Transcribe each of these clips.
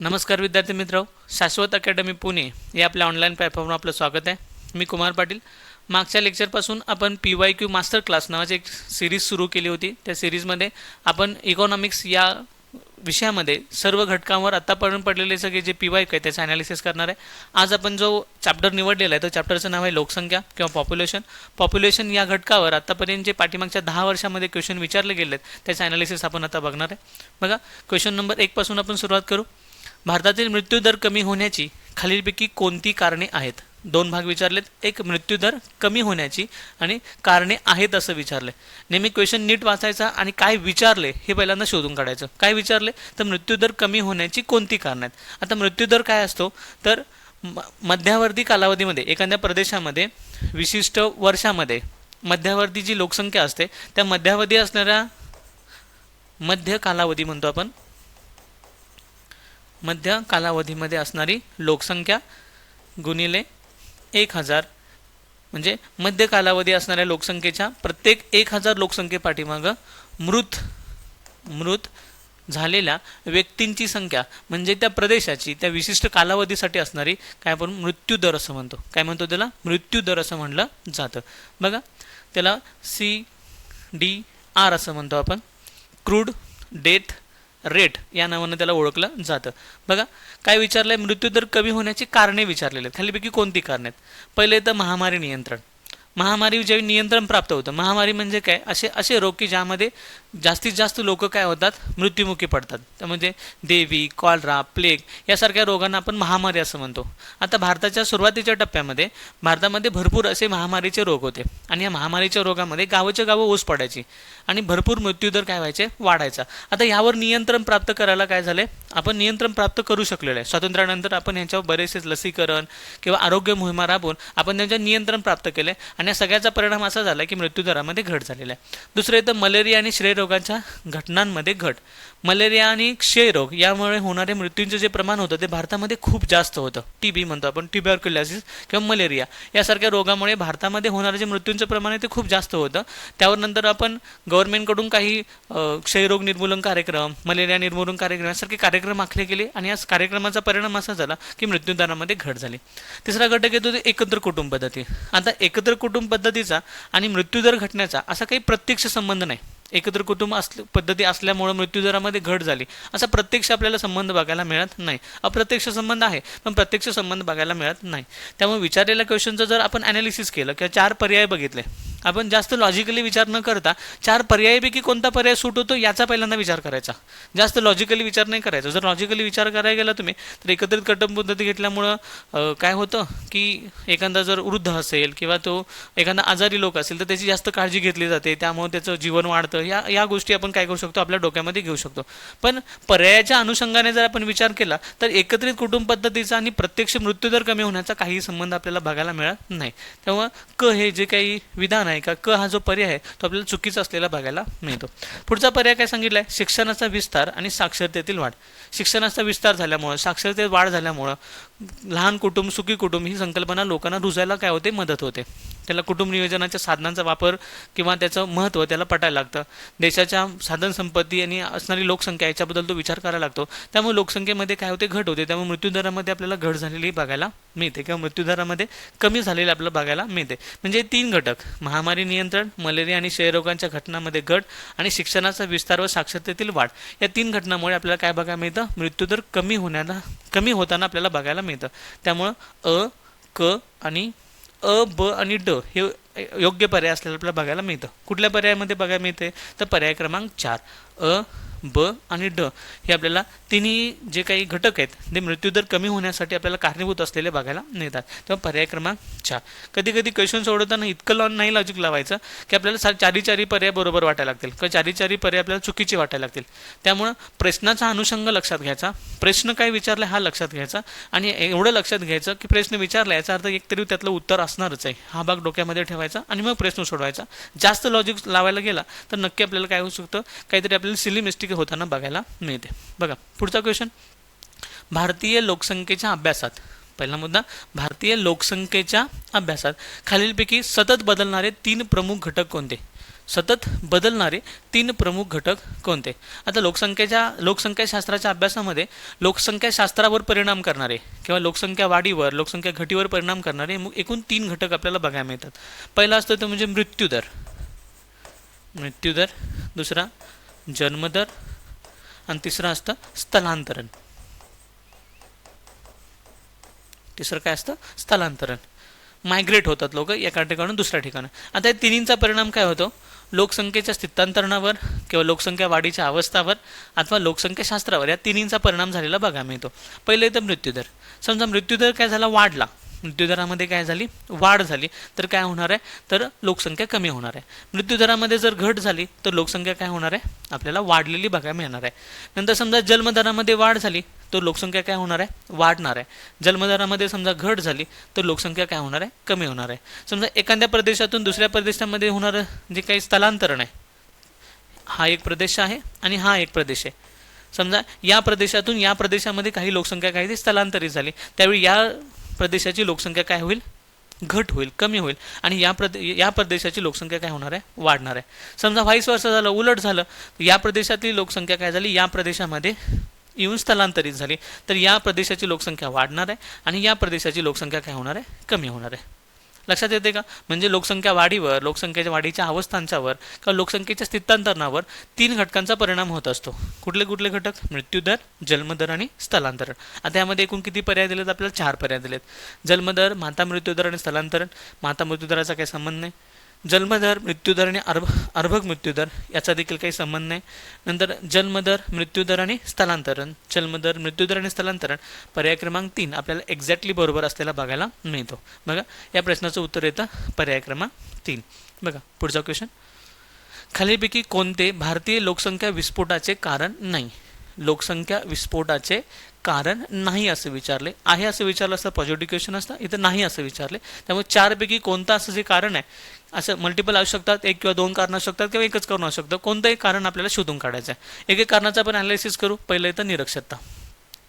नमस्कार विद्यार्थी मित्र, शाश्वत अकॅडमी पुणे या आपल्या ऑनलाईन प्लॅटफॉर्मवर आपलं स्वागत आहे. मी कुमार पाटील. मागच्या लेक्चरपासून आपण PYQ मास्टर क्लास नावाची एक सिरीज सुरू केली होती. त्या सिरीजमध्ये आपण इकॉनॉमिक्स या विषयामध्ये सर्व घटकांवर आत्तापर्यंत पडलेले सगळे जे PYQ आहे त्याचं ॲनालिसिस करणार आहे. आज आपण जो चॅप्टर निवडलेला आहे तो चॅप्टरचं नाव आहे लोकसंख्या किंवा पॉप्युलेशन या घटकावर आत्तापर्यंत जे पाठीमागच्या 10 वर्षामध्ये क्वेश्चन विचारले गेले आहेत त्याचं ॲनालिसिस आपण आता बघणार आहे. बघा, क्वेश्चन नंबर 1 पासून आपण सुरुवात करू. भारतातील मृत्यूदर कमी होण्याची खालीलपैकी कोणती कारणे आहेत? 2 भाग विचारलेत. एक मृत्यूदर कमी होण्याची आणि कारणे आहेत असं विचारले. नेहमी क्वेश्चन नीट वाचायचा आणि काय विचारले हे पहिल्यांदा शोधून काढायचं. काय विचारले तर मृत्यूदर कमी होण्याची कोणती कारणे आहेत. आता मृत्यूदर काय असतो तर मध्यावर्ती कालावधीमध्ये एखाद्या प्रदेशामध्ये विशिष्ट वर्षामध्ये मध्यावर्ती जी लोकसंख्या असते त्या मध्यावधी असणाऱ्या मध्य कालावधी म्हणतो आपण मध्य कालावधीमध्ये असणारी लोकसंख्या गुणिले 1000 म्हणजे मध्य कालावधी असणाऱ्या लोकसंख्येच्या प्रत्येक 1000 लोकसंख्येपाठीमागं मृत झालेल्या व्यक्तींची संख्या म्हणजे त्या प्रदेशाची त्या विशिष्ट कालावधीसाठी असणारी काय आपण मृत्यूदर असं म्हणतो. काय म्हणतो त्याला? मृत्यूदर असं म्हणलं जातं. बघा, त्याला CDR असं म्हणतो आपण. क्रूड डेथ रेट या नावानं त्याला ओळखलं जातं. बघा, काय विचारलंय? मृत्यूदर कमी होण्याची कारणे विचारलेले आहेत. खालीपैकी कोणती कारणे आहेत? पहिले तर महामारी नियंत्रण. महामारी ज्यावेळी नियंत्रण प्राप्त होतं, महामारी म्हणजे काय? असे रोग की ज्यामध्ये जास्तीत जास्त लोक काय होतात? मृत्युमुखी पडतात. त्यामध्ये देवी, कॉलरा, प्लेग यासारख्या रोगांना आपण महामारी असं म्हणतो. आता भारताच्या सुरुवातीच्या टप्प्यामध्ये भारतामध्ये भरपूर असे महामारीचे रोग होते आणि या महामारीच्या रोगामध्ये गावोच्या गावं ओस पडायची आणि भरपूर मृत्यूदर काय व्हायचे? वाढायचा. आता यावर नियंत्रण प्राप्त करायला काय झाले? आपण नियंत्रण प्राप्त करू शकलेलं आहे. स्वातंत्र्यानंतर आपण यांच्यावर बरेचसे लसीकरण किंवा आरोग्य मोहिमा राबवून आपण त्यांच्यावर नियंत्रण प्राप्त केले आणि या सगळ्याचा परिणाम असा झाला की मृत्यूदरामध्ये घट झालेला आहे. दुसरं येतं मलेरिया आणि क्षयरोगाच्या घटनांमध्ये घट. मलेरिया आणि क्षयरोग यामुळे होणारे मृत्यूंचे जे प्रमाण होतं ते भारतामध्ये खूप जास्त होतं. TB म्हणतो आपण, ट्युबरक्युलोसिस किंवा मलेरिया यासारख्या रोगामुळे भारतामध्ये होणारे जे मृत्यूंचं प्रमाण आहे ते खूप जास्त होतं. त्यावर नंतर आपण गव्हर्नमेंटकडून काही क्षयरोग निर्मूलन कार्यक्रम, मलेरिया निर्मूलन कार्यक्रम यासारखे कार्यक्रम आखले गेले आणि या कार्यक्रमाचा परिणाम असा झाला की मृत्यूदरामध्ये घट झाली. तिसरा घटक येतो ते एकत्र कुटुंब पद्धती. आता एकत्र कुटुंब पद्धतीचा आणि मृत्यूदर घटण्याचा असा काही प्रत्यक्ष संबंध नाही. एकत्र कुटुंब पद्धती असल्यामुळे मृत्यूदरामध्ये घट झाली असा प्रत्यक्ष आपल्याला संबंध बघायला मिळत नाही. अप्रत्यक्ष संबंध आहे पण प्रत्यक्ष संबंध बघायला मिळत नाही. त्यामुळे विचारलेल्या क्वेश्चनचं जर आपण ॲनालिसिस केलं किंवा 4 पर्याय बघितले, आपण जास्त लॉजिकली विचार न करता 4 पर्यायापैकी कोणता पर्याय सूट होतो याचा पहिल्यांदा विचार करायचा. जास्त लॉजिकली विचार नाही करायचा. जर लॉजिकली विचार करायला गेला तुम्ही तर एकत्रित कुटुंब पद्धती घेतल्यामुळं काय होतं की एखादा जर वृद्ध असेल किंवा तो एखादा आजारी लोक असेल तर त्याची जास्त काळजी घेतली जाते, त्यामुळे त्याचं जीवन वाढतं. या गोष्टी आपण काय करू शकतो? आपल्या डोक्यामध्ये घेऊ शकतो. पण पर्यायाच्या अनुषंगाने जर आपण विचार केला तर एकत्रित कुटुंब पद्धतीचा आणि प्रत्यक्ष मृत्यूदर कमी होण्याचा काही संबंध आपल्याला बघायला मिळत नाही. त्यामुळे हे जे काही विधान आहे का हा जो पर्याय आहे तो आपल्याला चुकीचा असलेला बघायला मिळतो. पुढचा पर्याय काय सांगितलाय? शिक्षणाचा विस्तार आणि साक्षरतेतील वाढ. शिक्षणाचा विस्तार झाल्यामुळं, साक्षरतेत वाढ झाल्यामुळं लहान कुटुंब, सुखी कुटुंब ही संकल्पना लोकांना रुजायला काय होते? मदत होते. त्याला कुटुंब नियोजनाच्या साधनांचा वापर किंवा त्याचं महत्त्व त्याला पटायला लागतं. देशाच्या साधनसंपत्ती आणि असणारी लोकसंख्या याच्याबद्दल तो विचार करायला लागतो. त्यामुळे लोकसंख्येमध्ये काय होते? घट होते. त्यामुळे मृत्यूदरामध्ये आपल्याला घट झालेली बघायला मिळते किंवा मृत्यूदरामध्ये कमी झालेली आपल्याला बघायला मिळते. म्हणजे 3 घटक: महामारी नियंत्रण, मलेरिया आणि क्षयरोगांच्या घटनांमध्ये घट आणि शिक्षणाचा विस्तार व साक्षरतेतील वाढ या 3 घटनांमुळे आपल्याला काय बघायला मिळतं? मृत्यूदर कमी होताना आपल्याला बघायला मिळतं. त्यामुळं क आणि ब आणि ड हे योग्य पर्याय असलेलं आपल्याला बघायला मिळतं. कुठल्या पर्यायामध्ये बघायला मिळते तर पर्याय क्रमांक 4 ब आणि ड हे आपल्याला तिन्ही जे काही घटक आहेत ते मृत्यूदर कमी होण्यासाठी आपल्याला कारणीभूत असलेले बघायला मिळतात. तेव्हा पर्याय क्रमांक 4. कधी कधी क्वेश्चन सोडवताना इतकं नाही लॉजिक लावायचं की आपल्याला चारी पर्याय बरोबर वाटायला लागतील किंवा चारी पर्याय आपल्याला चुकीचे वाटायला लागतील. त्यामुळं प्रश्नाचा अनुषंग लक्षात घ्यायचा, प्रश्न काय विचारला हा लक्षात घ्यायचा आणि एवढं लक्षात घ्यायचं की प्रश्न विचारला याचा अर्थ एकतरी त्यातलं उत्तर असणारच आहे हा भाग डोक्यामध्ये ठेवायचा आणि मग प्रश्न सोडवायचा. जास्त लॉजिक लावायला गेला तर नक्की आपल्याला काय होऊ शकतं? काहीतरी आपल्याला सिली मिस्टेक होताना बघायला मिळते. बघा पुढचा क्वेश्चन. भारतीय लोकसंख्येच्या अभ्यासात, पहिला मुद्दा, भारतीय लोकसंख्येच्या अभ्यासात खालीलपैकी सतत बदलणारे 3 प्रमुख घटक कोणते? सतत बदलणारे 3 प्रमुख घटक कोणते? आता लोकसंख्याशास्त्राच्या अभ्यासामध्ये लोकसंख्याशास्त्रावर परिणाम करणारे किंवा लोकसंख्या वाढीवर लोकसंख्या घटीवर परिणाम करणारे एकूण 3 घटक आपल्याला बघायला मिळतात. पहिला असतो तो म्हणजे मृत्यूदर, दुसरा जन्मदर आणि तिसरं असतं स्थलांतरण. तिसरं काय असतं? स्थलांतरण. मायग्रेट होतात लोक एका ठिकाणून दुसऱ्या ठिकाणी. आता या तिन्हींचा परिणाम काय होतो? लोकसंख्येच्या स्थितांतरणावर किंवा लोकसंख्या वाढीच्या अवस्थावर अथवा लोकसंख्याशास्त्रावर या तिन्हींचा परिणाम झालेला बघायला मिळतो. पहिले तर मृत्यूदर. समजा मृत्यूदर काय झाला? वाढला. मृत्यूदरामध्ये काय झाली? वाढ झाली तर काय होणार आहे? तर लोकसंख्या कमी होणार आहे. मृत्यूदरामध्ये जर घट झाली तर लोकसंख्या काय होणार आहे? आपल्याला वाढलेली बघायला मिळणार आहे. नंतर समजा जन्मदरामध्ये वाढ झाली तर लोकसंख्या काय होणार आहे? वाढणार आहे. जन्मदरामध्ये समजा घट झाली तर लोकसंख्या काय होणार आहे? कमी होणार आहे. समजा एखाद्या प्रदेशातून दुसऱ्या प्रदेशामध्ये होणारं जे काही स्थलांतरण आहे, हा एक प्रदेश आहे आणि हा एक प्रदेश आहे. समजा या प्रदेशातून या प्रदेशामध्ये काही लोकसंख्या काही स्थलांतरित झाली, त्यावेळी या प्रदेशाची लोकसंख्या काय होईल? घट होईल, कमी होईल. आणि या प्रदेशाची लोकसंख्या काय होणार आहे? वाढणार आहे. समजा व्हाईस वर्सा झालं, उलट झालं, या प्रदेशातली लोकसंख्या काय झाली? या प्रदेशामध्ये येऊन स्थलांतरित झाली तर या प्रदेशाची लोकसंख्या वाढणार आहे आणि या प्रदेशाची लोकसंख्या काय होणार आहे? कमी होणार आहे. लक्षात येते का? म्हणजे लोकसंख्या वाढीवर, लोकसंख्येच्या वाढीच्या अवस्थांच्यावर किंवा लोकसंख्येच्या स्थितांतरणावर 3 घटकांचा परिणाम होत असतो. कुठले कुठले घटक? मृत्यूदर, जन्मदर आणि स्थलांतरण. आता यामध्ये एकूण किती पर्याय दिलेत? आपल्याला 4 पर्याय दिलेत. जन्मदर, माता मृत्यूदर आणि स्थलांतरण. माता मृत्यूदराचा काही संबंध नाही. जन्मदर, मृत्यूदर आणि अर्भक मृत्यूदर याचा देखील काही संबंध नाही. नंतर जन्मदर, मृत्यूदर आणि स्थलांतरण. जन्मदर, मृत्यूदर आणि स्थलांतरण पर्याय क्रमांक 3 आपल्याला एक्झॅक्टली बरोबर असलेला बघायला मिळतो. बघा या प्रश्नाचं उत्तर येतं पर्याय क्रमांक 3. बघा पुढचा क्वेश्चन. खालीलपैकी कोणते भारतीय लोकसंख्या विस्फोटाचे कारण नाही? लोकसंख्या विस्फोटाचे कारण नाही असं विचारले. आहे असं विचारलं असतं पॉझिटिव्ह क्वेश्चन असतं, इथं नाही असं विचारले. त्यामुळे 4 पैकी कोणतं असं जे कारण आहे, असं मल्टिपल असू शकतात, 1 किंवा 2 कारण असू शकतात किंवा एकच कारण असू शकतं. कोणतंही कारण आपल्याला शोधून काढायचं आहे. एक कारणाचा आपण अनालिसिस करू. पहिलं येतं निरक्षरता.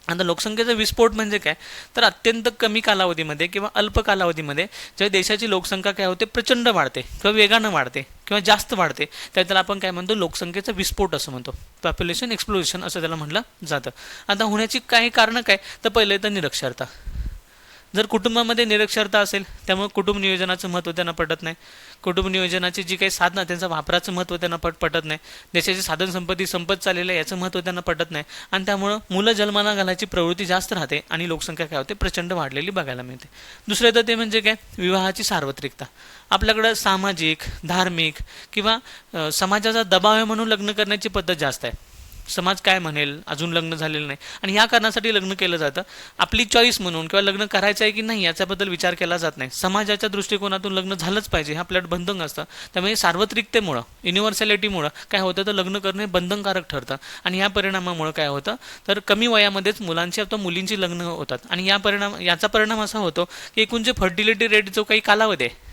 आता लोकसंख्येचा विस्फोट म्हणजे काय? तर अत्यंत कमी कालावधीमध्ये किंवा अल्प कालावधीमध्ये ज्या देशाची लोकसंख्या काय होते? प्रचंड वाढते किंवा वेगानं वाढते किंवा जास्त वाढते, त्याला आपण काय म्हणतो? लोकसंख्येचा विस्फोट असं म्हणतो. पॉप्युलेशन एक्सप्लोजन असं त्याला म्हटलं जातं. आता होण्याची काही कारणं काय? तर पहिलं येतं निरक्षरता. जर कुटुंबामध्ये निरक्षरता असेल त्यामुळे कुटुंब नियोजनाचं महत्त्व त्यांना पटत नाही. कुटुंब नियोजनाची जी काही साधनं त्यांचं वापराचं महत्त्व त्यांना पटत नाही. देशाची साधनसंपत्ती संपत चाललेलं आहे याचं महत्त्व त्यांना पटत नाही आणि त्यामुळं मुलं जन्माला घालायची प्रवृत्ती जास्त राहते आणि लोकसंख्या काय होते? प्रचंड वाढलेली बघायला मिळते. दुसरं तर ते म्हणजे काय? विवाहाची सार्वत्रिकता. आपल्याकडं सामाजिक, धार्मिक किंवा समाजाचा दबाव आहे म्हणून लग्न करण्याची पद्धत जास्त आहे. समाज काय म्हणेल, अजून लग्न झालेलं नाही आणि ह्या कारणासाठी लग्न केलं जातं. आपली चॉईस म्हणून किंवा लग्न करायचं आहे की नाही याच्याबद्दल विचार केला जात नाही. समाजाच्या दृष्टिकोनातून लग्न झालंच पाहिजे हे आपल्याला बंधन असतं. त्यामुळे सार्वत्रिकतेमुळं, युनिव्हर्सॅलिटीमुळं काय होतं? तर लग्न करणे बंधनकारक ठरतं आणि या परिणामामुळं काय होतं? तर कमी वयामध्येच मुलांची अथवा मुलींची लग्न होतात आणि याचा परिणाम असा होतो की एकूण जे फर्टिलिटी रेट जो काही कालावधी आहे,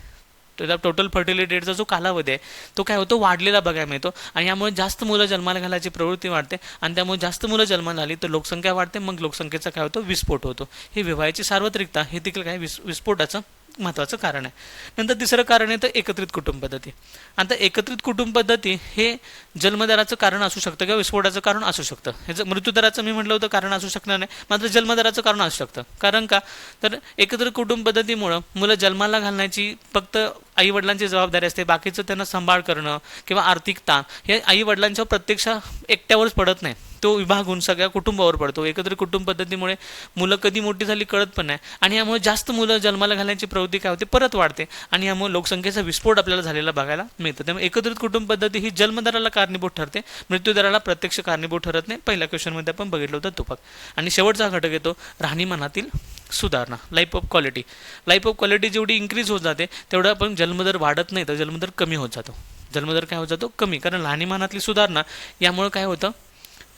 त्याचा टोटल फर्टिलिटी रेटचा जो कालावधी आहे तो काय होतो? वाढलेला बघायला मिळतो आणि यामुळे जास्त मुलं जन्माला घालायची प्रवृत्ती वाढते आणि त्यामुळे जास्त मुलं जन्माला आली तर लोकसंख्या वाढते. मग लोकसंख्येचा काय होतो? विस्फोट होतो. ही विवाहाची सार्वत्रिकता हे देखील काय विस्फोटाचं महत्त्वाचं कारण आहे. नंतर तिसरं कारण आहे तर एकत्रित कुटुंब पद्धती. आता एकत्रित कुटुंब पद्धती हे जन्मदराचं कारण असू शकतं किंवा विस्फोटाचं कारण असू शकतं. ह्याचं मृत्यूदराचं मी म्हटलं होतं कारण असू शकणार नाही, मात्र जन्मदराचं कारण असू शकतं. कारण का? तर एकत्रित कुटुंब पद्धतीमुळं मुलं जन्माला घालण्याची फक्त आईवडिलांची जबाबदारी असते. बाकीचं त्यांना सांभाळ करणं किंवा आर्थिक ताण हे आईवडिलांच्या प्रत्यक्ष एकट्यावरच पडत नाही, तो विभागून सगळ्या कुटुंबावर पडतो. एकत्रित कुटुंब पद्धतीमुळे मुलं कधी मोठी झाली कळत पण नाही आणि यामुळे जास्त मुलं जन्माला घालण्याची प्रवृत्ती काय होते? परत वाढते आणि यामुळे लोकसंख्येचा विस्फोट आपल्याला झालेला बघायला मिळतो. त्यामुळे एकत्रित कुटुंब पद्धती ही जन्मदराला कारणीभूत ठरते, मृत्यूदराला प्रत्यक्ष कारणीभूत ठरत नाही. पहिल्या क्वेश्चनमध्ये आपण बघितलं होतं तुपाक. आणि शेवटचा घटक येतो राहणीमानातील सुधारणा, life of quality. Life of quality जेवढी इन्क्रीज होत जाते तेवढं आपण जन्मदर वाढत नाही तर जन्मदर कमी होत जातो. जन्मदर काय होत जातो? कमी. कारण राहणीमानातली सुधारणा यामुळे काय होतं?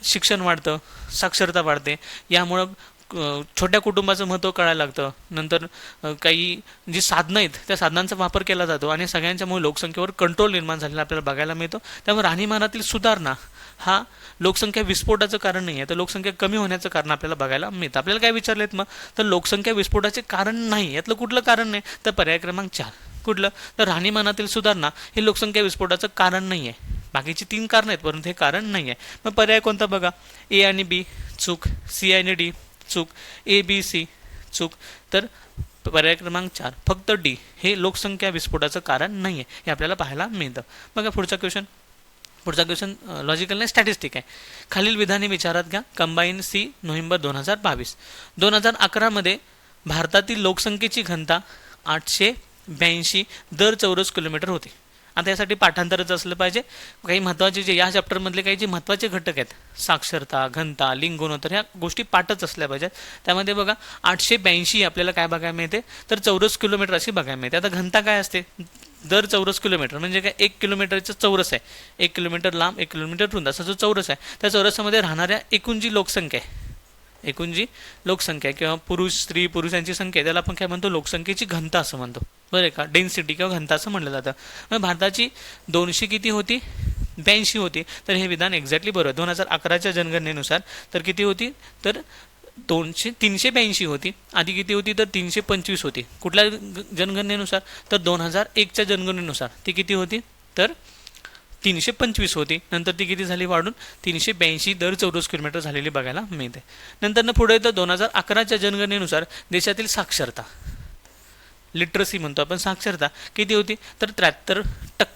शिक्षण वाढतं, साक्षरता वाढते. यामुळं छोट्या कुटुंबाचं महत्त्व कळायला लागतं. नंतर काही जी साधनं आहेत त्या साधनांचा वापर केला जातो आणि सगळ्यांच्यामुळे लोकसंख्येवर कंट्रोल निर्माण झालेला आपल्याला बघायला मिळतो. त्यामुळे राहणीमानातील सुधारणा हा लोकसंख्या विस्फोटाचं कारण नाही आहे तर लोकसंख्या कमी होण्याचं कारण आपल्याला बघायला मिळतं. आपल्याला काय विचारलेत मग? तर लोकसंख्या विस्फोटाचे कारण नाही, यातलं कुठलं कारण नाही? तर पर्याय क्रमांक 4 कुठलं? तर राहणीमानातील सुधारणा हे लोकसंख्या विस्फोटाचं कारण नाही आहे. बाकीची 3 कारणं आहेत परंतु हे कारण नाही आहे. मग पर्याय कोणता बघा? ए आणि बी चूक, सी आणि डी चूक, ए बी सी चूक. तर पर्याय क्रमांक 4 फक्त डी हे लोकसंख्या विस्फोटाचं कारण नाही आहे, हे आपल्याला पाहायला मिळतं. बघा पुढचा क्वेश्चन लॉजिकल नाही, स्टॅटिस्टिक आहे. खालील विधाने विचारात घ्या. Combine C November 2022. 2011 भारतातील लोकसंख्येची घनता 882 दर चौरस किलोमीटर होती. आता यासाठी पाठांतरच असलं पाहिजे. काही महत्त्वाचे जे या चॅप्टरमधले काही जे महत्त्वाचे घटक आहेत, साक्षरता, घनता, लिंग गुणोत्तर, ह्या गोष्टी पाठच असल्या पाहिजेत. त्यामध्ये बघा 882 आपल्याला काय बघायला मिळते? तर चौरस किलोमीटर अशी बघायला मिळते. आता घनता काय असते? दर चौरस किलोमीटर म्हणजे काय? 1 किलोमीटरचं चौरस आहे. 1 किलोमीटर लांब, 1 किलोमीटर रुंद असा जो चौरस आहे, त्या चौरसामध्ये राहणाऱ्या एकूण जी लोकसंख्या आहे किंवा पुरुष स्त्री पुरुषांची संख्या आहे, त्याला आपण काय म्हणतो? लोकसंख्येची घनता असं म्हणतो. बरं का? डेन्सिटी किंवा घनता असं म्हणलं जातं. मग भारताची 200 किती होती? 82 होती. तर हे विधान एक्झॅक्टली बरोबर. 2011च्या जनगणनेनुसार तर किती होती? तर 382 होती. आधी किती होती? तर 325 होती. कुठल्या जनगणनेनुसार? तर 2001च्या जनगणनेनुसार ती किती होती? तर 325 होती. नंतर ती किती झाली? वाढून 382 दर चौरस किलोमीटर झालेली बघायला मिळते. नंतर पुढे येतं 2011च्या जनगणनेनुसार देशातील साक्षरता, लिटरसी म्हणतो आपण, साक्षरता किती होती? तर 73%